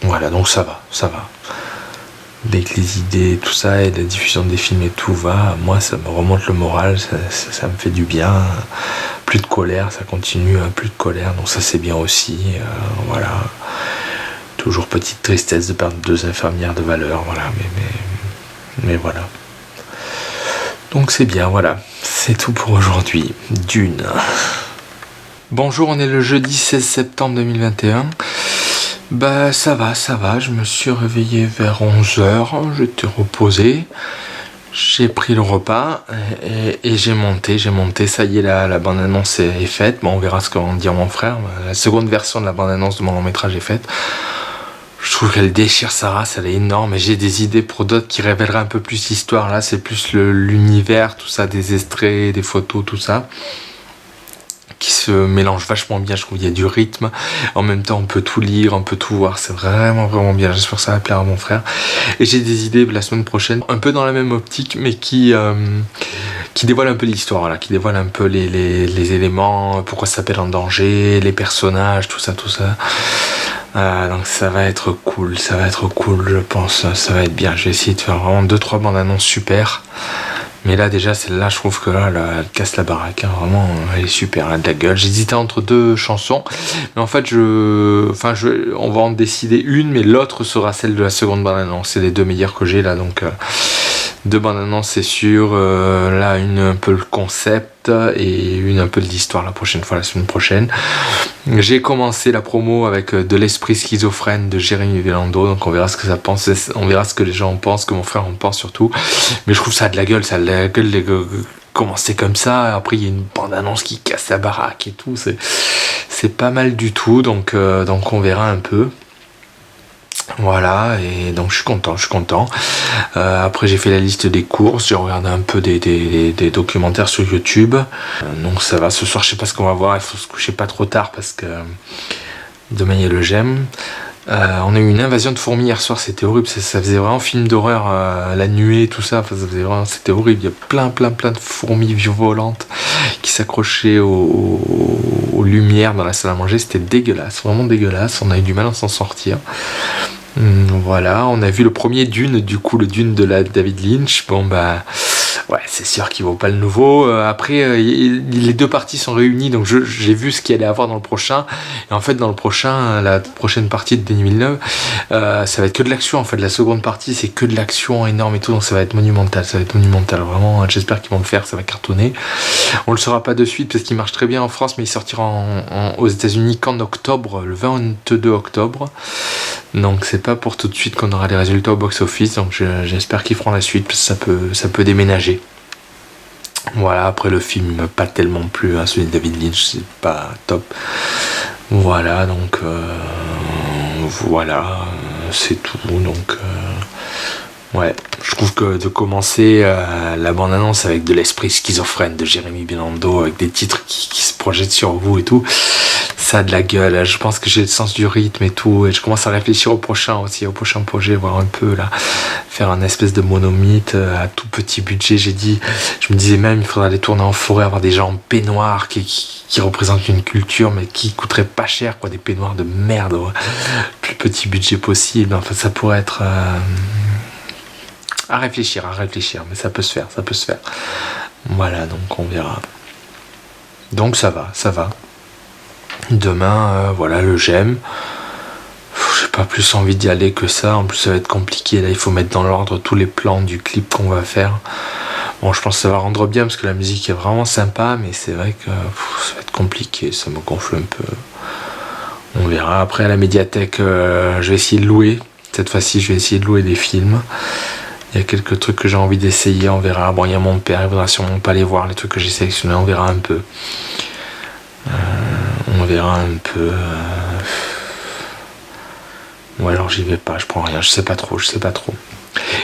[SPEAKER 1] Voilà, donc ça va. Avec les idées, tout ça, et la diffusion des films et tout va, moi ça me remonte le moral, ça me fait du bien. Plus de colère, ça continue, plus de colère, donc ça c'est bien aussi. Voilà. Toujours petite tristesse de perdre 2 infirmières de valeur, voilà, mais voilà. Donc c'est bien, voilà. C'est tout pour aujourd'hui. Dune. Bonjour, on est le jeudi 16 septembre 2021. Ça va, je me suis réveillé vers 11h, j'étais reposé. J'ai pris le repas et j'ai monté, ça y est, la bande-annonce est faite. Bon, on verra ce qu'en dire mon frère. La seconde version de la bande-annonce de mon long-métrage est faite. Je trouve qu'elle déchire sa race, elle est énorme, et j'ai des idées pour d'autres qui révéleraient un peu plus l'histoire. Là, c'est plus l'univers, tout ça, des extraits, des photos, tout ça, qui se mélange vachement bien. Je trouve qu'il y a du rythme. En même temps, on peut tout lire, on peut tout voir. C'est vraiment, vraiment bien. J'espère que ça va plaire à mon frère. Et j'ai des idées la semaine prochaine, un peu dans la même optique, mais qui dévoile un peu l'histoire, voilà, qui dévoile un peu les éléments, pourquoi ça s'appelle En Danger, les personnages, tout ça, tout ça. Donc ça va être cool, je pense, ça va être bien. Je vais essayer de faire vraiment 2-3 bandes annonces super. Mais là déjà, celle-là, je trouve que là, elle casse la baraque, hein. Vraiment, elle est super, elle a de la gueule. J'hésitais entre 2 chansons, mais en fait, on va en décider une, mais l'autre sera celle de la seconde bande annonce. C'est les 2 meilleures que j'ai là, donc 2 bandes annonces, c'est sûr. Là, une un peu le concept et une un peu de l'histoire la semaine prochaine. J'ai commencé la promo avec De l'esprit schizophrène de Jérémy Bellando, donc on verra ce que ça pense, on verra ce que les gens en pensent, que mon frère en pense surtout. Mais je trouve ça a de la gueule, de commencer comme ça. Après, il y a une bande-annonce qui casse la baraque et tout. C'est pas mal du tout, donc on verra un peu. Voilà, et donc je suis content. Après, j'ai fait la liste des courses, j'ai regardé un peu des documentaires sur YouTube. Donc ça va, ce soir je sais pas ce qu'on va voir, il faut se coucher pas trop tard parce que demain il y a le GEM. On a eu une invasion de fourmis hier soir, c'était horrible, ça faisait vraiment film d'horreur, la nuée, tout ça, enfin, c'était horrible. Il y a plein de fourmis volantes qui s'accrochaient aux lumières dans la salle à manger, c'était dégueulasse, vraiment dégueulasse, on a eu du mal à s'en sortir. Voilà, on a vu le premier Dune, du coup le Dune de la David Lynch. Bon bah ouais, c'est sûr qu'il vaut pas le nouveau. Après, les 2 parties sont réunies, donc j'ai vu ce qu'il allait avoir dans le prochain. Et en fait, dans le prochain, la prochaine partie de Denis Villeneuve, ça va être que de l'action. En fait, la seconde partie, c'est que de l'action énorme et tout, donc ça va être monumental. Vraiment, j'espère qu'ils vont le faire, ça va cartonner. On le saura pas de suite parce qu'il marche très bien en France, mais il sortira aux États-Unis qu'en octobre, le 22 octobre. Donc c'est pas pour tout de suite qu'on aura les résultats au box-office, donc j'espère qu'ils feront la suite parce que ça peut déménager. Voilà, après le film pas tellement plus, hein, celui de David Lynch c'est pas top. Voilà, donc c'est tout. Donc ouais, je trouve que de commencer la bande-annonce avec De l'esprit schizophrène de Jérémy Bellando, avec des titres qui se projettent sur vous et tout, ça a de la gueule. Je pense que j'ai le sens du rythme et tout, et je commence à réfléchir au prochain projet, voir un peu là, faire un espèce de monomythe à tout petit budget. Je me disais même il faudrait les tourner en forêt, avoir des gens en peignoir qui représentent une culture mais qui coûterait pas cher, quoi, des peignoirs de merde, ouais. Plus petit budget possible. Enfin, ça pourrait être à réfléchir, mais ça peut se faire. Voilà, donc on verra. Donc ça va. Demain, voilà, le GEM. J'ai pas plus envie d'y aller que ça. En plus, ça va être compliqué. Là, il faut mettre dans l'ordre tous les plans du clip qu'on va faire. Bon, je pense que ça va rendre bien parce que la musique est vraiment sympa, mais c'est vrai que ça va être compliqué. Ça me gonfle un peu. On verra. Après, à la médiathèque, je vais essayer de louer. Cette fois-ci, je vais essayer de louer des films. Il y a quelques trucs que j'ai envie d'essayer, on verra. Bon, il y a mon père, il voudra sûrement pas les voir, les trucs que j'ai sélectionnés, on verra un peu. Ou alors j'y vais pas, je prends rien, je sais pas trop.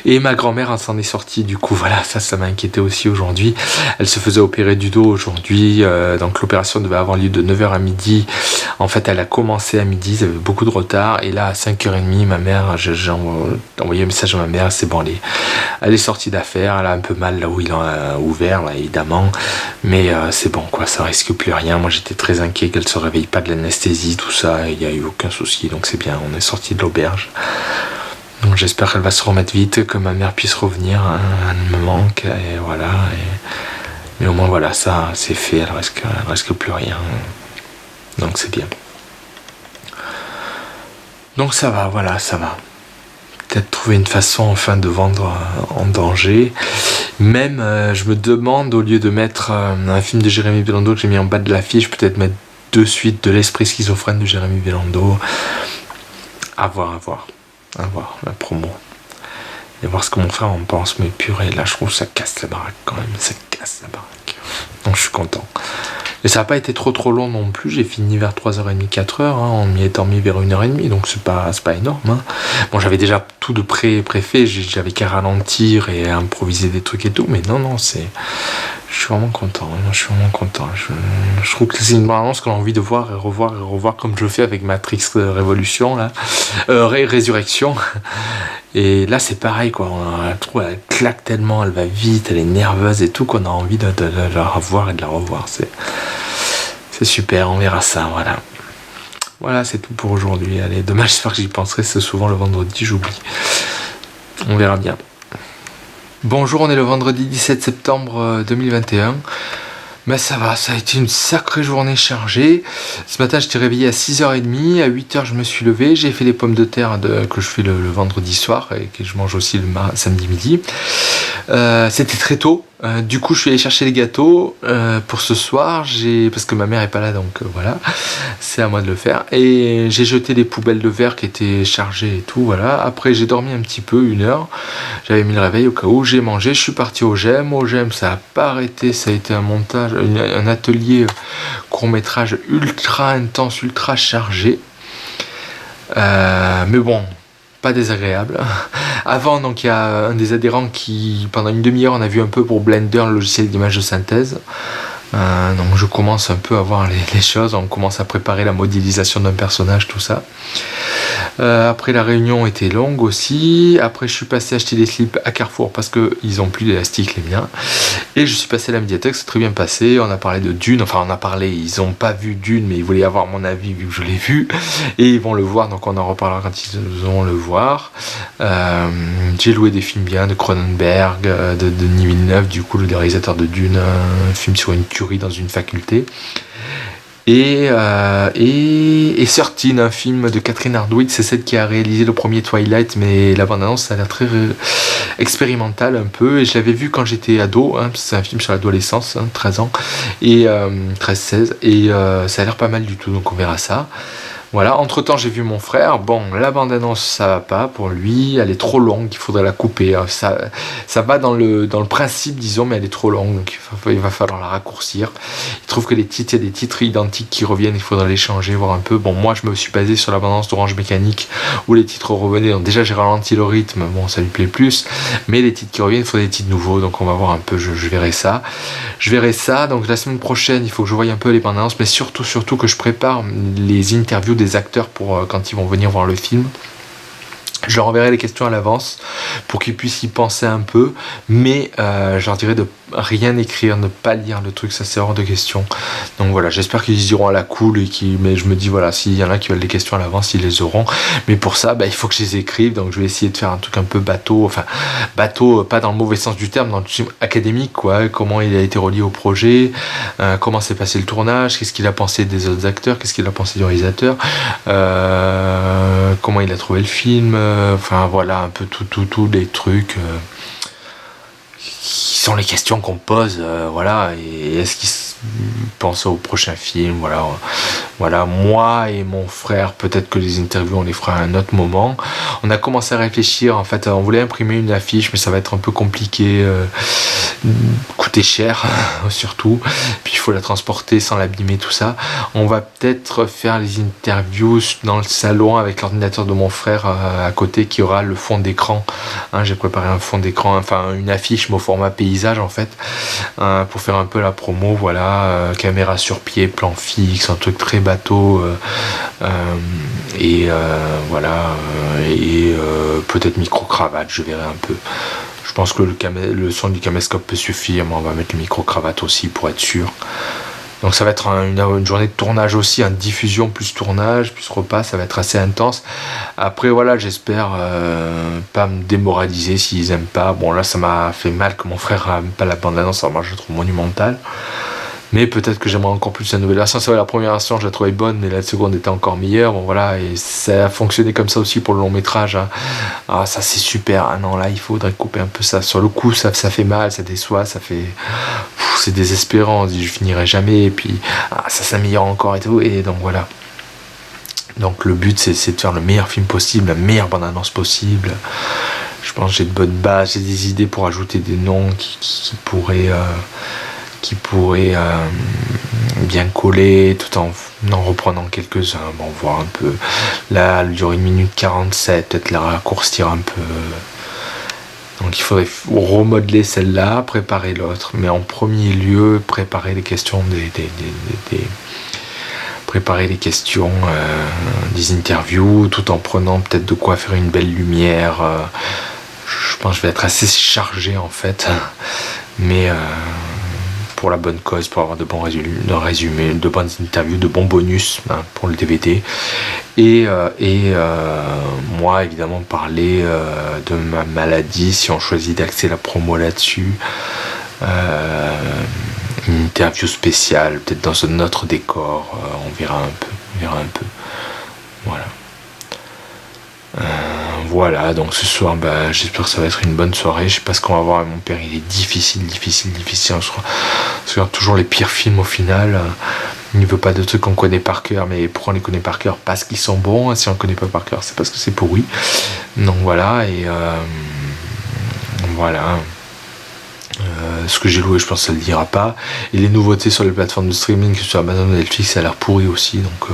[SPEAKER 1] Et ma grand-mère s'en est sortie, du coup voilà, ça m'a inquiété aussi aujourd'hui. Elle se faisait opérer du dos aujourd'hui, donc l'opération devait avoir lieu de 9h à midi. En fait, elle a commencé à midi, ça avait beaucoup de retard, et là à 5h30, ma mère, j'ai envoyé un message à ma mère, c'est bon, elle est sortie d'affaire, elle a un peu mal là où il a ouvert, là, évidemment, mais c'est bon, quoi, ça risque plus rien. Moi j'étais très inquiet qu'elle se réveille pas de l'anesthésie, tout ça, il n'y a eu aucun souci, donc c'est bien, on est sorti de l'auberge. Donc j'espère qu'elle va se remettre vite, que ma mère puisse revenir, hein, elle me manque, et voilà. Mais au moins voilà, ça c'est fait, elle reste plus rien. Donc c'est bien. Donc ça va, voilà, ça va. Peut-être trouver une façon enfin de vendre En Danger. Même, je me demande, au lieu de mettre un film de Jérémy Bellando que j'ai mis en bas de l'affiche, peut-être mettre de suite De l'esprit schizophrène de Jérémy Bellando. À voir la promo. et voir ce que mon frère en pense. Mais purée, là je trouve que ça casse la baraque quand même, ça casse la baraque. Donc je suis content. Et ça n'a pas été trop long non plus, j'ai fini vers 3h30, 4h, on m'y est dormi vers 1h30, donc c'est pas énorme. Hein. Bon, j'avais déjà tout de préfait, j'avais qu'à ralentir et à improviser des trucs et tout, mais non, je suis vraiment content, je suis vraiment content. Je trouve que c'est une bande-annonce qu'on a envie de voir et revoir comme je le fais avec Matrix Révolution, là. Résurrection. Et là c'est pareil quoi, je trouve elle claque tellement, elle va vite, elle est nerveuse et tout qu'on a envie de la revoir et de la revoir. C'est super, on verra ça, voilà. Voilà, c'est tout pour aujourd'hui. Allez, demain j'espère que j'y penserai, c'est souvent le vendredi, j'oublie. On verra bien. Bonjour, on est le vendredi 17 septembre 2021. Mais ça va, ça a été une sacrée journée chargée. Ce matin, j'étais réveillé à 6h30. À 8h, je me suis levé. J'ai fait les pommes de terre que je fais le vendredi soir et que je mange aussi le samedi midi. C'était très tôt. Du coup, je suis allé chercher les gâteaux pour ce soir. Parce que ma mère est pas là, donc voilà. C'est à moi de le faire. Et j'ai jeté les poubelles de verre qui étaient chargées et tout. Voilà. Après, j'ai dormi un petit peu, 1 heure. J'avais mis le réveil au cas où. J'ai mangé. Je suis parti au GEM. Au GEM, ça n'a pas arrêté. Ça a été un montage, un atelier court-métrage ultra intense, ultra chargé. Mais bon, pas désagréable. Avant, donc, il y a un des adhérents qui, pendant une demi-heure, on a vu un peu pour Blender, le logiciel d'image de synthèse. Donc je commence un peu à voir les choses, on commence à préparer la modélisation d'un personnage, tout ça. Après la réunion était longue aussi. Après je suis passé acheter des slips à Carrefour parce qu'ils ont plus d'élastique les miens. Et je suis passé à la médiathèque, c'est très bien passé. On a parlé de Dune, ils ont pas vu Dune mais ils voulaient avoir mon avis vu que je l'ai vu. Et ils vont le voir, donc on en reparlera quand ils vont le voir. J'ai loué des films bien de Cronenberg, de Denis Villeneuve, du coup le réalisateur de Dune, un film sur une tuerie dans une faculté. Et 13, un film de Catherine Hardwicke, c'est celle qui a réalisé le premier Twilight, mais la bande-annonce ça a l'air très expérimental un peu, et je l'avais vu quand j'étais ado, c'est un film sur l'adolescence, 13 ans, et 13-16, et ça a l'air pas mal du tout, donc on verra ça. Voilà, entre temps j'ai vu mon frère, bon la bande-annonce ça va pas pour lui, elle est trop longue, il faudrait la couper, ça va dans le principe disons, mais elle est trop longue, donc il va falloir la raccourcir. Il trouve que il y a des titres identiques qui reviennent, il faudrait les changer, voir un peu. Bon, moi je me suis basé sur la bande-annonce d'Orange Mécanique où les titres revenaient, donc déjà j'ai ralenti le rythme, bon ça lui plaît plus, mais les titres qui reviennent, il faut des titres nouveaux, donc on va voir un peu, je verrai ça. Donc la semaine prochaine il faut que je voie un peu les bandes-annonces, mais surtout que je prépare les interviews des acteurs pour quand ils vont venir voir le film. Je leur enverrai les questions à l'avance pour qu'ils puissent y penser un peu, mais je leur dirai de rien écrire, ne pas lire le truc, ça c'est hors de question. Donc voilà, j'espère qu'ils y iront à la cool, mais je me dis voilà, s'il y en a qui veulent des questions à l'avance, ils les auront. Mais pour ça, il faut que je les écrive, donc je vais essayer de faire un truc un peu bateau, pas dans le mauvais sens du terme, dans le film académique, quoi. Comment il a été relié au projet, comment s'est passé le tournage, qu'est-ce qu'il a pensé des autres acteurs, qu'est-ce qu'il a pensé du réalisateur, comment il a trouvé le film. Voilà un peu tous les trucs qui sont les questions qu'on pose, voilà, et est-ce qu'ils pensent au prochain film, voilà, moi et mon frère, peut-être que les interviews on les fera à un autre moment. On a commencé à réfléchir, en fait on voulait imprimer une affiche mais ça va être un peu compliqué, coûter cher surtout, puis il faut la transporter sans l'abîmer, tout ça. On va peut-être faire les interviews dans le salon avec l'ordinateur de mon frère à côté qui aura le fond d'écran, j'ai préparé un fond d'écran, une affiche mais au format paysage en fait, pour faire un peu la promo, voilà, caméra sur pied, plan fixe, un truc très bateau, voilà, et peut-être micro-cravate, je verrai un peu. Je pense que le son du caméscope peut suffire, mais on va mettre le micro-cravate aussi pour être sûr. Donc ça va être une journée de tournage aussi, diffusion plus tournage, plus repas, ça va être assez intense. Après voilà, j'espère pas me démoraliser s'ils aiment pas. Bon là ça m'a fait mal que mon frère n'aime pas la bande-annonce, alors moi je la trouve monumentale. Mais peut-être que j'aimerais encore plus la nouvelle version. C'est vrai, la première version je la trouvais bonne, mais la seconde était encore meilleure. Bon voilà, et ça a fonctionné comme ça aussi pour le long métrage. Ah ça c'est super. Ah non là il faudrait couper un peu ça. Sur le coup ça fait mal, ça déçoit, ça fait. C'est désespérant, on se dit je finirai jamais, et puis ça s'améliore encore et tout. Et donc voilà. Donc le but c'est de faire le meilleur film possible, la meilleure bande-annonce possible. Je pense que j'ai de bonnes bases, j'ai des idées pour ajouter des noms qui pourraient bien coller tout en reprenant quelques-uns. Bon, voir un peu. Là, elle dure 1 minute 47, peut-être la raccourcir un peu. Donc il faudrait remodeler celle-là, préparer l'autre. Mais en premier lieu, préparer les questions des interviews, tout en prenant peut-être de quoi faire une belle lumière. Je pense que je vais être assez chargé en fait. Mais pour la bonne cause, pour avoir de bons résumés, de bonnes interviews, de bons bonus pour le DVD. Et moi, évidemment, parler de ma maladie, si on choisit d'axer la promo là-dessus. Une interview spéciale, peut-être dans un autre décor, on verra un peu. Voilà. Voilà, donc ce soir, j'espère que ça va être une bonne soirée. Je sais pas ce qu'on va voir avec mon père, il est difficile. On se regarde toujours les pires films au final. Il ne veut pas de trucs qu'on connaît par cœur, mais pourquoi on les connaît par cœur? Parce qu'ils sont bons. Si on ne connaît pas par cœur, c'est parce que c'est pourri. Donc voilà, et voilà. Ce que j'ai loué, je pense que ça ne le dira pas. Et les nouveautés sur les plateformes de streaming, que ce soit Amazon ou Netflix, ça a l'air pourri aussi. Donc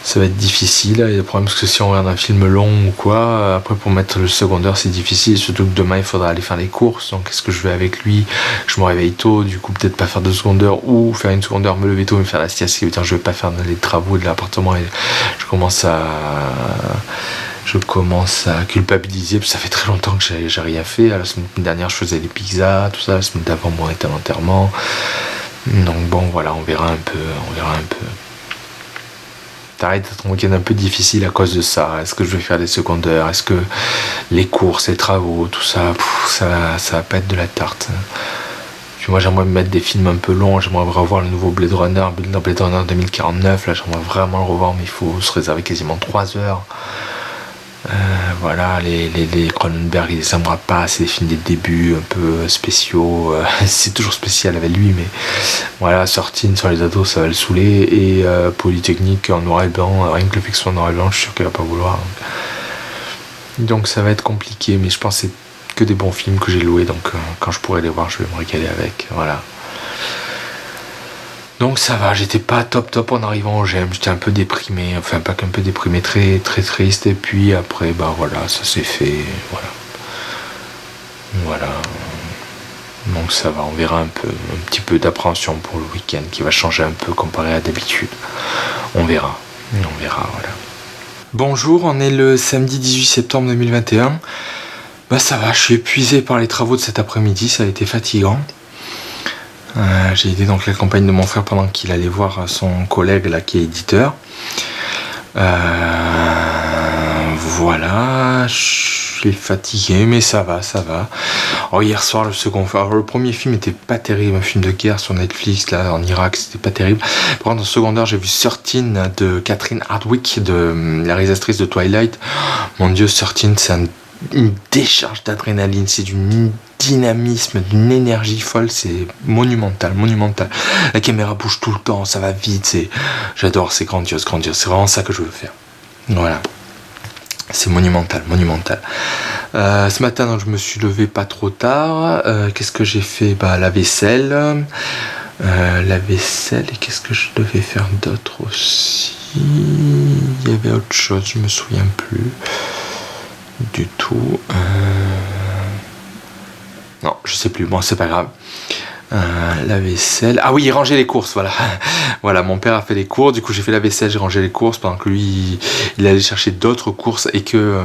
[SPEAKER 1] ça va être difficile. Et le problème, c'est que si on regarde un film long ou quoi, après pour mettre le secondaire, c'est difficile. Surtout que demain, il faudra aller faire les courses. Donc est-ce que je vais avec lui? Je me réveille tôt, du coup, peut-être pas faire de secondaire ou faire une secondaire, me lever tôt, me faire la sieste. Ce qui veut dire que je vais pas faire les travaux de l'appartement. Et je commence à culpabiliser, parce que ça fait très longtemps que j'ai rien fait. La semaine dernière, je faisais des pizzas, tout ça. La semaine d'avant, moi, était à l'enterrement. Donc bon, voilà, on verra un peu. T'arrêtes d'être un week-end un peu difficile à cause de ça. Est-ce que je vais faire des secondaires? Est-ce que les courses, les travaux, tout ça, ça va pas être de la tarte. Puis moi, j'aimerais me mettre des films un peu longs. J'aimerais revoir le nouveau Blade Runner 2049. Là, j'aimerais vraiment le revoir, mais il faut se réserver quasiment 3 heures. Voilà, les Cronenberg, il les aimera pas, c'est des films des débuts un peu spéciaux, c'est toujours spécial avec lui, mais voilà, Sortine sur les ados, ça va le saouler, et Polytechnique en noir et blanc, rien que le fait que ce soit en noir et blanc, je suis sûr qu'il va pas vouloir. Donc ça va être compliqué, mais je pense que c'est que des bons films que j'ai loués, donc quand je pourrai les voir, je vais me régaler avec, voilà. Donc ça va, j'étais pas top en arrivant au GEM, j'étais un peu déprimé, enfin pas qu'un peu déprimé, très très triste, et puis après voilà, ça s'est fait, voilà. Donc ça va, on verra un petit peu d'appréhension pour le week-end qui va changer un peu comparé à d'habitude. On verra, voilà. Bonjour, on est le samedi 18 septembre 2021. Ça va, je suis épuisé par les travaux de cet après-midi, ça a été fatigant. J'ai aidé donc la campagne de mon frère pendant qu'il allait voir son collègue là qui est éditeur. Voilà, je suis fatigué, mais ça va. Alors, hier soir, le premier film était pas terrible, un film de guerre sur Netflix là en Irak, c'était pas terrible. Par contre, en secondaire, j'ai vu 13 de Catherine Hardwicke, de la réalisatrice de Twilight. Mon Dieu, 13, c'est une décharge d'adrénaline, c'est du dynamisme, d'une énergie folle, c'est monumental. La caméra bouge tout le temps, ça va vite, j'adore, c'est grandiose, c'est vraiment ça que je veux faire. Voilà. C'est monumental. Ce matin, donc, je me suis levé pas trop tard. Qu'est-ce que j'ai fait? La vaisselle. Et qu'est-ce que je devais faire d'autre aussi? Il y avait autre chose, je me souviens plus du tout. Non, je sais plus. Bon, c'est pas grave. La vaisselle. Ah oui, ranger les courses, voilà. Voilà, mon père a fait les courses, du coup j'ai fait la vaisselle, j'ai rangé les courses pendant que lui il allait chercher d'autres courses et que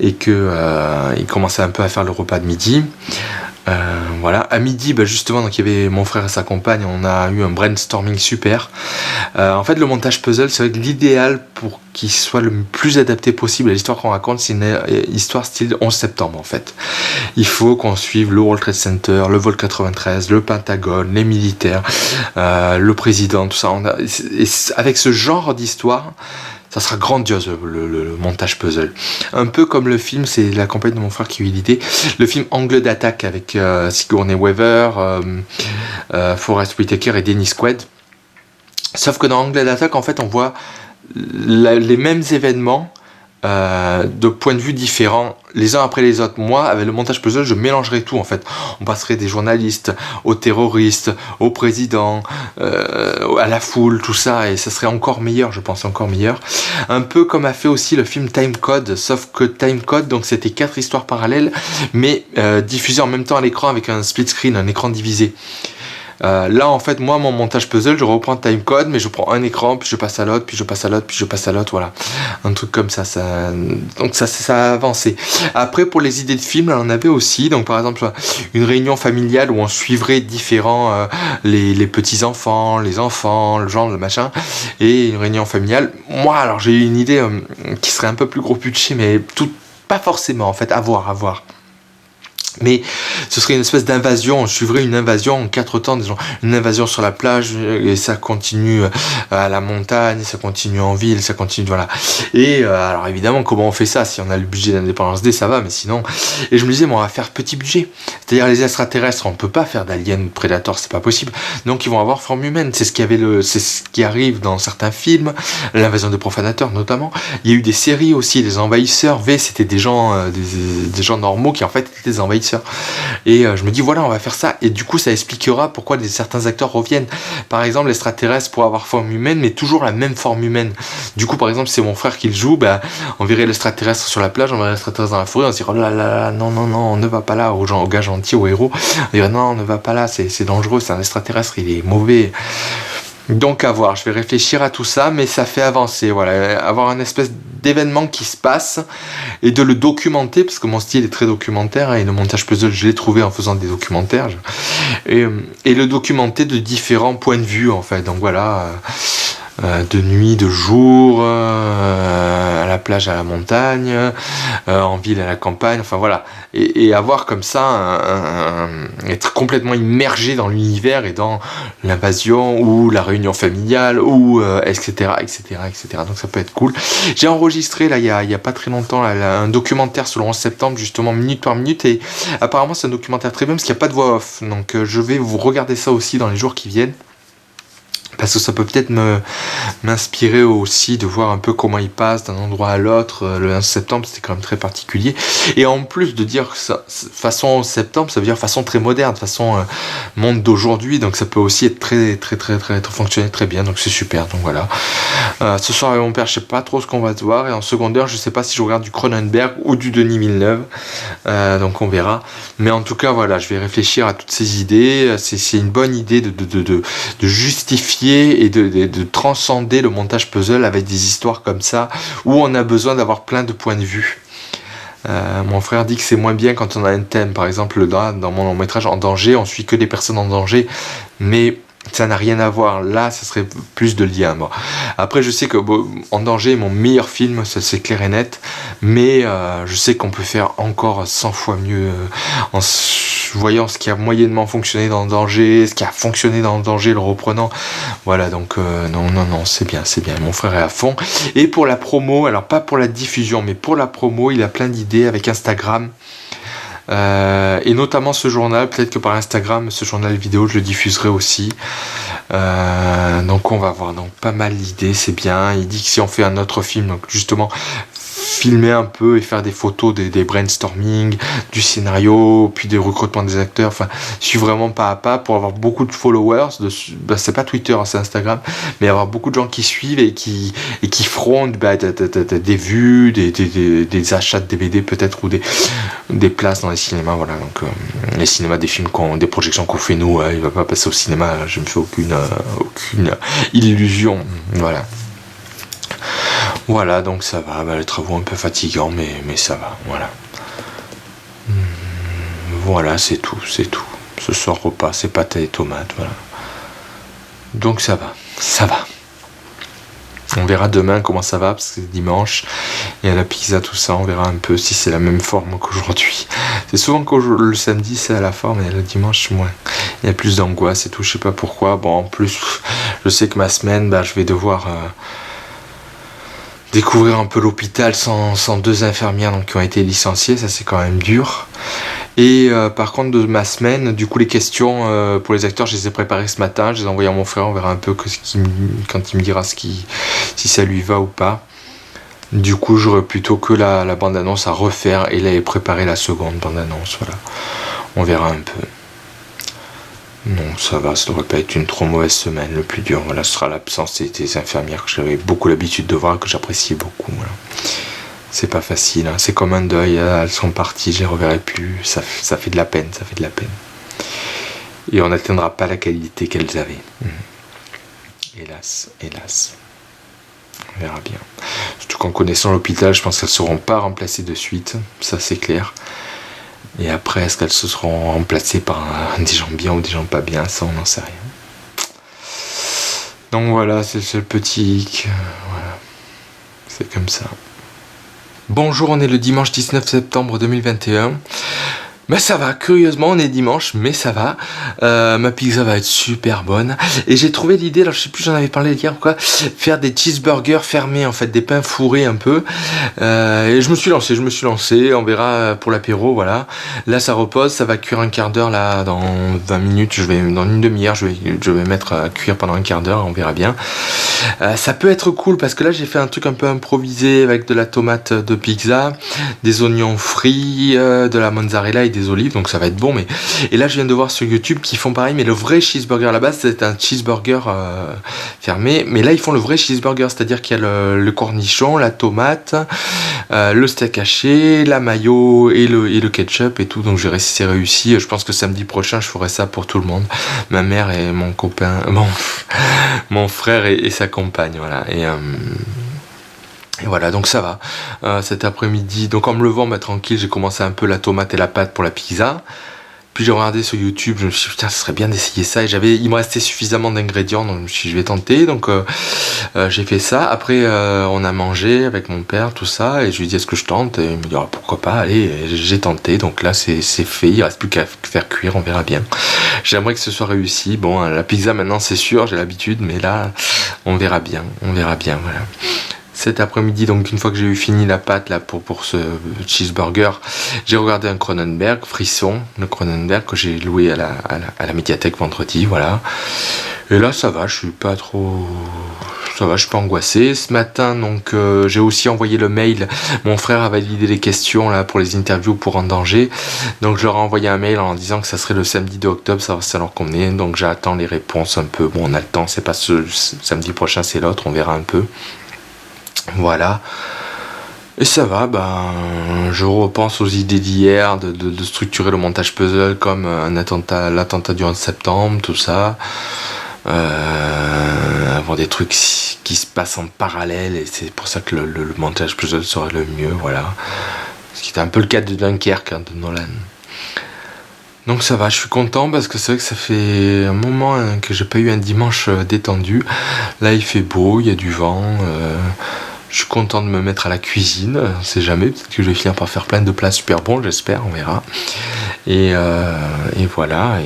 [SPEAKER 1] il commençait un peu à faire le repas de midi. Voilà, à midi, justement, donc il y avait mon frère et sa compagne, on a eu un brainstorming super. En fait, le montage puzzle, c'est vrai que l'idéal pour qu'il soit le plus adapté possible à l'histoire qu'on raconte, c'est une histoire style 11 septembre en fait. Il faut qu'on suive le World Trade Center, le vol 93, le Pentagone, les militaires, le président, tout ça. Et avec ce genre d'histoire, ça sera grandiose le montage puzzle. Un peu comme le film, c'est la campagne de mon frère qui a eu l'idée. Le film Angle d'attaque avec Sigourney Weaver, Forest Whitaker et Dennis Quaid. Sauf que dans Angle d'attaque, en fait, on voit les mêmes événements de points de vue différents les uns après les autres. Moi, avec le montage puzzle, je mélangerais tout en fait. On passerait des journalistes aux terroristes, au président, à la foule, tout ça, et ça serait encore meilleur, je pense, encore meilleur. Un peu comme a fait aussi le film Time Code, sauf que Time Code, donc c'était 4 histoires parallèles, mais diffusées en même temps à l'écran avec un split screen, un écran divisé. Là en fait moi mon montage puzzle je reprends Time Code mais je prends un écran puis je passe à l'autre puis je passe à l'autre puis je passe à l'autre, voilà, un truc comme ça, donc ça a avancé. Après pour les idées de films on avait aussi, donc par exemple une réunion familiale où on suivrait différents les petits enfants, les enfants, le genre, le machin, et une réunion familiale. Moi alors j'ai eu une idée qui serait un peu plus gros budget mais tout pas forcément en fait, à voir. Mais ce serait une espèce d'invasion, on suivrait une invasion en 4 temps, disons, une invasion sur la plage, et ça continue à la montagne, ça continue en ville, ça continue, voilà. Et alors évidemment, comment on fait ça? Si on a le budget d'Independence Day, ça va, mais sinon... Et je me disais, bon, on va faire petit budget. C'est-à-dire les extraterrestres, on peut pas faire d'Alien ou Predator, c'est pas possible. Donc ils vont avoir forme humaine, c'est ce qui arrive dans certains films, l'invasion des profanateurs notamment. Il y a eu des séries aussi, les envahisseurs, c'était des gens normaux qui en fait étaient des envahisseurs. Et je me dis voilà, on va faire ça, et du coup ça expliquera pourquoi certains acteurs reviennent. Par exemple l'extraterrestre pour avoir forme humaine mais toujours la même forme humaine. Du coup par exemple c'est mon frère qui le joue, on verrait l'extraterrestre sur la plage, on verrait l'extraterrestre dans la forêt, on se dirait oh là là, non on ne va pas là, aux gars gentils, aux héros, on dirait non on ne va pas là, c'est dangereux, c'est un extraterrestre, il est mauvais. Donc à voir, je vais réfléchir à tout ça, mais ça fait avancer, voilà, avoir un espèce d'événement qui se passe et de le documenter, parce que mon style est très documentaire, et le montage puzzle je l'ai trouvé en faisant des documentaires, et le documenter de différents points de vue en fait, donc voilà, de nuit, de jour, à la plage, à la montagne, en ville, à la campagne, enfin voilà, et avoir comme ça, être complètement immergé dans l'univers et dans l'invasion ou la réunion familiale ou etc. Donc ça peut être cool. J'ai enregistré là il y a pas très longtemps là, un documentaire sur le 11 septembre justement minute par minute, et apparemment c'est un documentaire très bien parce qu'il n'y a pas de voix off, donc je vais vous regarder ça aussi dans les jours qui viennent. Parce que ça peut peut-être m'inspirer aussi de voir un peu comment il passe d'un endroit à l'autre. Le 11 septembre, c'était quand même très particulier. Et en plus de dire ça, façon 11 septembre, ça veut dire façon très moderne, façon monde d'aujourd'hui. Donc ça peut aussi être très fonctionner très bien. Donc c'est super. Donc voilà. Ce soir avec mon père, je sais pas trop ce qu'on va se voir. Et en secondaire, je sais pas si je regarde du Cronenberg ou du Denis Villeneuve. Donc on verra. Mais en tout cas, voilà, je vais réfléchir à toutes ces idées. C'est une bonne idée de justifier et de transcender le montage puzzle avec des histoires comme ça où on a besoin d'avoir plein de points de vue. Mon frère dit que c'est moins bien quand on a un thème, par exemple dans mon long métrage En danger, on suit que des personnes en danger, mais ça n'a rien à voir, là ça serait plus de liens. Bon. Après je sais que En danger est mon meilleur film, ça c'est clair et net, mais je sais qu'on peut faire encore 100 fois mieux en voyant ce qui a moyennement fonctionné dans Danger, ce qui a fonctionné dans Danger, le reprenant. Voilà, donc non, c'est bien. Mon frère est à fond. Et pour la promo, alors pas pour la diffusion, mais pour la promo, il a plein d'idées avec Instagram. Et notamment ce journal, peut-être que par Instagram, ce journal vidéo, je le diffuserai aussi. Donc on va voir, donc pas mal d'idées, c'est bien. Il dit que si on fait un autre film, donc justement filmer un peu et faire des photos, des brainstorming, du scénario, puis des recrutements des acteurs, enfin, je suis vraiment pas à pas pour avoir beaucoup de followers, c'est pas Twitter, c'est Instagram, mais avoir beaucoup de gens qui suivent et qui feront des vues, des achats de DVD peut-être, ou des places dans les cinémas, voilà, donc les cinémas, des films, des projections qu'on fait nous, il va pas passer au cinéma, je me fais aucune illusion, voilà. Voilà, donc ça va, les travaux un peu fatigants, mais ça va, voilà. Voilà, c'est tout. Ce soir repas, c'est pâtes et tomates, voilà. Donc ça va. On verra demain comment ça va, parce que c'est dimanche, il y a la pizza, tout ça, on verra un peu si c'est la même forme qu'aujourd'hui. C'est souvent que le samedi c'est à la forme, et le dimanche moins. Il y a plus d'angoisse et tout, je sais pas pourquoi. Bon, en plus, je sais que ma semaine, je vais devoir... découvrir un peu l'hôpital sans 2 infirmières donc, qui ont été licenciées, ça c'est quand même dur. Et par contre de ma semaine, du coup les questions pour les acteurs, je les ai préparées ce matin, je les ai envoyées à mon frère, on verra un peu quand il me dira si ça lui va ou pas. Du coup, j'aurais plutôt que la bande-annonce à refaire et là, préparer la seconde bande-annonce. Voilà. On verra un peu. Non, ça va, ça devrait pas être une trop mauvaise semaine. Le plus dur, voilà, ce sera l'absence des infirmières que j'avais beaucoup l'habitude de voir et que j'appréciais beaucoup. Voilà. C'est pas facile, hein. C'est comme un deuil, elles sont parties, je les reverrai plus. Ça fait de la peine, ça fait de la peine. Et on n'atteindra pas la qualité qu'elles avaient. Hélas, hélas. On verra bien. Surtout qu'en connaissant l'hôpital, je pense qu'elles ne seront pas remplacées de suite, ça c'est clair. Et après, est-ce qu'elles se seront remplacées par des gens bien ou des gens pas bien, ça on n'en sait rien. Donc voilà, c'est le petit hic. Voilà. C'est comme ça. Bonjour, on est le dimanche 19 septembre 2021. Ben ça va, curieusement on est dimanche, mais ça va. Ma pizza va être super bonne. Et j'ai trouvé l'idée, alors je sais plus, j'en avais parlé hier ou quoi, faire des cheeseburgers fermés, en fait, des pains fourrés un peu. Et je me suis lancé, on verra pour l'apéro, voilà. Là ça repose, ça va cuire un quart d'heure, là, dans 20 minutes, dans une demi-heure, je vais mettre à cuire pendant un quart d'heure, on verra bien. Ça peut être cool parce que là j'ai fait un truc un peu improvisé avec de la tomate de pizza, des oignons frits, de la mozzarella et des olives, donc ça va être bon. Et là je viens de voir sur YouTube qu'ils font pareil, mais le vrai cheeseburger à la base c'est un cheeseburger fermé, mais là ils font le vrai cheeseburger, c'est-à-dire qu'il y a le cornichon, la tomate, le steak haché, la mayo et le ketchup et tout, donc je verrai si c'est réussi. Je pense que samedi prochain je ferai ça pour tout le monde, ma mère et mon copain, mon frère et sa compagne, voilà. Et voilà, donc ça va. Cet après-midi, donc en me levant, tranquille, j'ai commencé un peu la tomate et la pâte pour la pizza. Puis j'ai regardé sur YouTube, je me suis dit putain, ce serait bien d'essayer ça. Et il me restait suffisamment d'ingrédients, donc je me suis dit je vais tenter. Donc j'ai fait ça. Après on a mangé avec mon père, tout ça, et je lui ai dit est-ce que je tente? Et il me dit pourquoi pas, allez, et j'ai tenté. Donc là c'est fait, il reste plus qu'à faire cuire, on verra bien. J'aimerais que ce soit réussi. Bon, la pizza maintenant c'est sûr, j'ai l'habitude, mais là on verra bien, voilà. Cet après-midi, donc une fois que j'ai eu fini la pâte là pour ce cheeseburger, j'ai regardé un Cronenberg, Frisson, le Cronenberg que j'ai loué à la médiathèque vendredi, voilà. Et là ça va, je suis pas angoissé. Ce matin, donc j'ai aussi envoyé le mail. Mon frère a validé les questions là pour les interviews pour En Danger. Donc je leur ai envoyé un mail en disant que ça serait le samedi 2 octobre, ça leur convenait. Donc j'attends les réponses un peu. Bon, on a le temps, c'est pas ce samedi prochain, c'est l'autre, on verra un peu. Voilà. Et ça va, je repense aux idées d'hier, de structurer le montage puzzle comme l'attentat du 11 septembre, tout ça. Avoir des trucs qui se passent en parallèle, et c'est pour ça que le montage puzzle serait le mieux, voilà. Ce qui était un peu le cas de Dunkerque, de Nolan. Donc ça va, je suis content parce que c'est vrai que ça fait un moment que j'ai pas eu un dimanche détendu. Là il fait beau, il y a du vent. Je suis content de me mettre à la cuisine, on sait jamais, peut-être que je vais finir par faire plein de plats super bons, j'espère, on verra. Et voilà,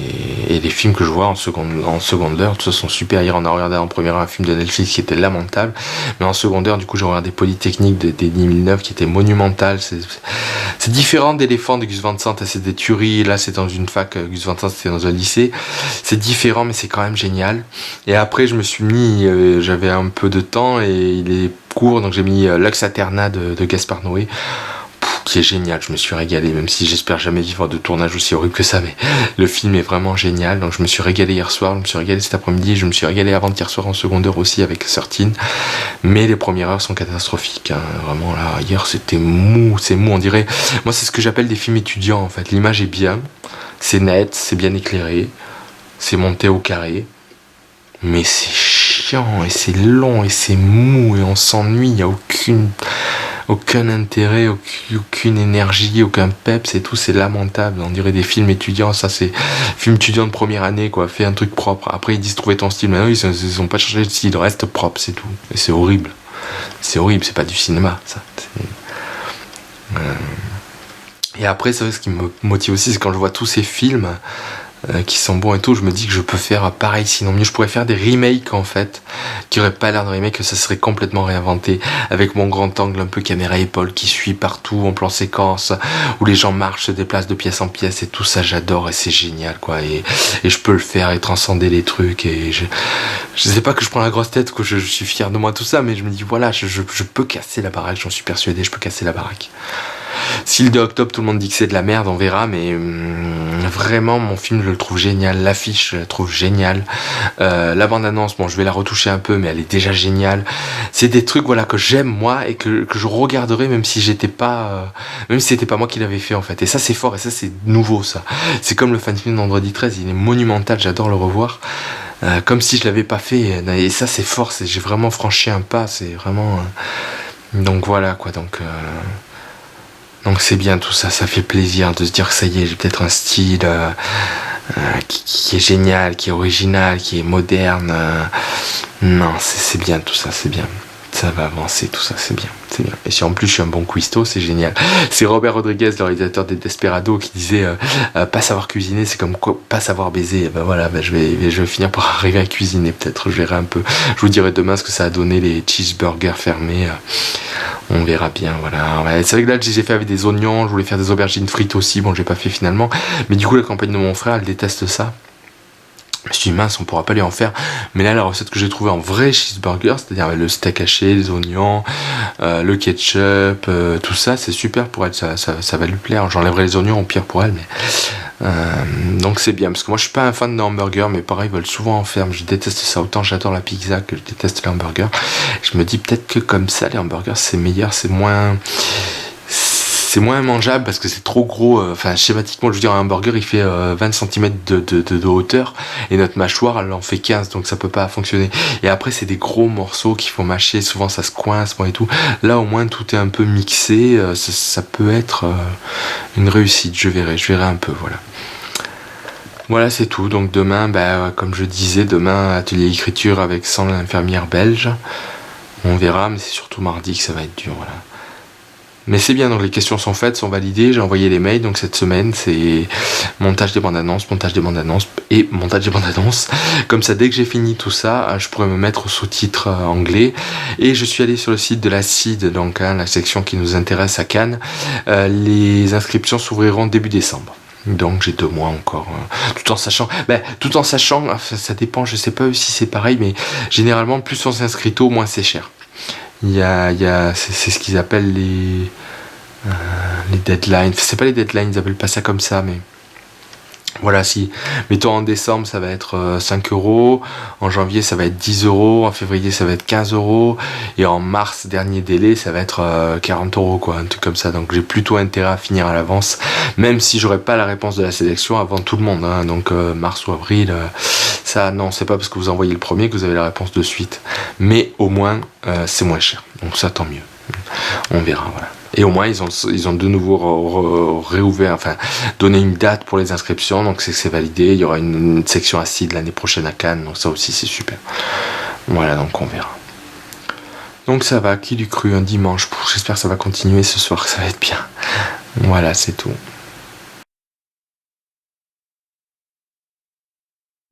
[SPEAKER 1] et les films que je vois en seconde heure, tout ça sont super. Hier on a regardé en première heure un film de Netflix qui était lamentable, mais en seconde heure du coup j'ai regardé Polytechnique des 2009 qui était monumental. C'est différent d'Éléphant de Gus Van Sant, c'est des tueries, là c'est dans une fac, Gus Van Sant c'était dans un lycée. C'est différent mais c'est quand même génial. Et après je me suis mis, j'avais un peu de temps et il est court, donc j'ai mis Lux Aeterna de Gaspard Noé, qui est génial. Je me suis régalé, même si j'espère jamais vivre de tournage aussi horrible que ça, mais le film est vraiment génial. Donc je me suis régalé hier soir, je me suis régalé cet après-midi, je me suis régalé avant-hier soir en seconde heure aussi avec Certine, mais les premières heures sont catastrophiques, hein. Vraiment là, hier c'était mou, on dirait, moi c'est ce que j'appelle des films étudiants en fait. L'image est bien, c'est net, c'est bien éclairé, c'est monté au carré, mais c'est chiant et c'est long et c'est mou et on s'ennuie, il n'y a aucun intérêt, aucune énergie, aucun peps et tout, c'est lamentable. On dirait des films étudiants, ça c'est film étudiant de première année quoi, fais un truc propre. Après ils disent trouver ton style, mais non, ils ont pas changé de style, reste propre, c'est tout. Et c'est horrible, c'est pas du cinéma ça. Et après c'est vrai, ce qui me motive aussi, c'est quand je vois tous ces films qui sont bons et tout, je me dis que je peux faire pareil, sinon mieux. Je pourrais faire des remakes en fait, qui auraient pas l'air de remake, que ça serait complètement réinventé, avec mon grand angle un peu caméra épaule qui suit partout en plan séquence, où les gens marchent, se déplacent de pièce en pièce et tout ça, j'adore et c'est génial quoi. Et je peux le faire et transcender les trucs et je sais pas que je prends la grosse tête, que je suis fier de moi tout ça, mais je me dis voilà, je peux casser la baraque, j'en suis persuadé, je peux casser la baraque. Si le 2 octobre tout le monde dit que c'est de la merde, on verra, mais vraiment mon film je le trouve génial, l'affiche je la trouve géniale, la bande-annonce, bon je vais la retoucher un peu mais elle est déjà géniale, c'est des trucs voilà que j'aime moi et que je regarderai même si j'étais pas, même si c'était pas moi qui l'avais fait en fait, et ça c'est fort et ça c'est nouveau ça, c'est comme le fan film d'Vendredi 13, il est monumental, j'adore le revoir. Comme si je l'avais pas fait, et ça c'est fort, j'ai vraiment franchi un pas, c'est vraiment donc voilà quoi, donc c'est bien tout ça, ça fait plaisir de se dire que ça y est, j'ai peut-être un style qui est génial, qui est original, qui est moderne. Non, c'est bien tout ça, c'est bien. Ça va avancer, tout ça, c'est bien, c'est bien. Et si en plus je suis un bon cuistot, c'est génial. C'est Robert Rodriguez, le réalisateur des Desperados, qui disait pas savoir cuisiner, c'est comme quoi pas savoir baiser. Et ben voilà, je vais finir par arriver à cuisiner peut-être, je verrai un peu. Je vous dirai demain ce que ça a donné les cheeseburgers fermés. On verra bien, voilà. Ouais, c'est vrai que là j'ai fait avec des oignons, je voulais faire des aubergines frites aussi, bon j'ai pas fait finalement. Mais du coup la campagne de mon frère, elle déteste ça. Je me suis dit mince, on pourra pas lui en faire. Mais là la recette que j'ai trouvée en vrai cheeseburger, c'est-à-dire avec le steak haché, les oignons, le ketchup, tout ça, c'est super pour elle, ça va lui plaire. J'enlèverai les oignons au pire pour elle, mais donc c'est bien, parce que moi je suis pas un fan de hamburger, mais pareil ils veulent souvent en faire, mais je déteste ça, autant j'adore la pizza que je déteste les hamburgers. Je me dis peut-être que comme ça les hamburgers c'est meilleur, c'est moins mangeable parce que c'est trop gros, enfin schématiquement je veux dire un hamburger il fait 20 cm de hauteur et notre mâchoire elle en fait 15, donc ça peut pas fonctionner, et après c'est des gros morceaux qu'il faut mâcher, souvent ça se coince et tout. Là au moins tout est un peu mixé, ça peut être une réussite, je verrai un peu, voilà c'est tout. Donc demain, comme je disais, demain atelier écriture avec Sandre l'infirmière belge, on verra, mais c'est surtout mardi que ça va être dur, voilà. Mais c'est bien, donc les questions sont faites, sont validées, j'ai envoyé les mails, donc cette semaine c'est montage des bandes annonces et montage des bandes annonces. Comme ça, dès que j'ai fini tout ça, je pourrais me mettre au sous-titre anglais. Et je suis allé sur le site de la CID, donc la section qui nous intéresse à Cannes. Les inscriptions s'ouvriront début décembre. Donc j'ai 2 mois encore, tout en sachant, ça dépend, je sais pas si c'est pareil, mais généralement plus on s'inscrit tôt, moins c'est cher. C'est ce qu'ils appellent les deadlines. C'est pas les deadlines, ils appellent pas ça comme ça, mais voilà, si mettons en décembre ça va être 5 euros, en janvier ça va être 10 euros, en février ça va être 15 euros, et en mars, dernier délai, ça va être 40 euros, quoi, un truc comme ça. Donc j'ai plutôt intérêt à finir à l'avance, même si j'aurai pas la réponse de la sélection avant tout le monde, hein. Donc mars ou avril, ça non, c'est pas parce que vous envoyez le premier que vous avez la réponse de suite, mais au moins c'est moins cher, donc ça tant mieux, on verra, voilà. Et au moins ils ont de nouveau réouvert, enfin donné une date pour les inscriptions, donc c'est validé. Il y aura une section acide l'année prochaine à Cannes, donc ça aussi c'est super. Voilà, donc on verra. Donc ça va, qui l'eût cru, un dimanche, j'espère que ça va continuer ce soir, que ça va être bien. Voilà, c'est tout.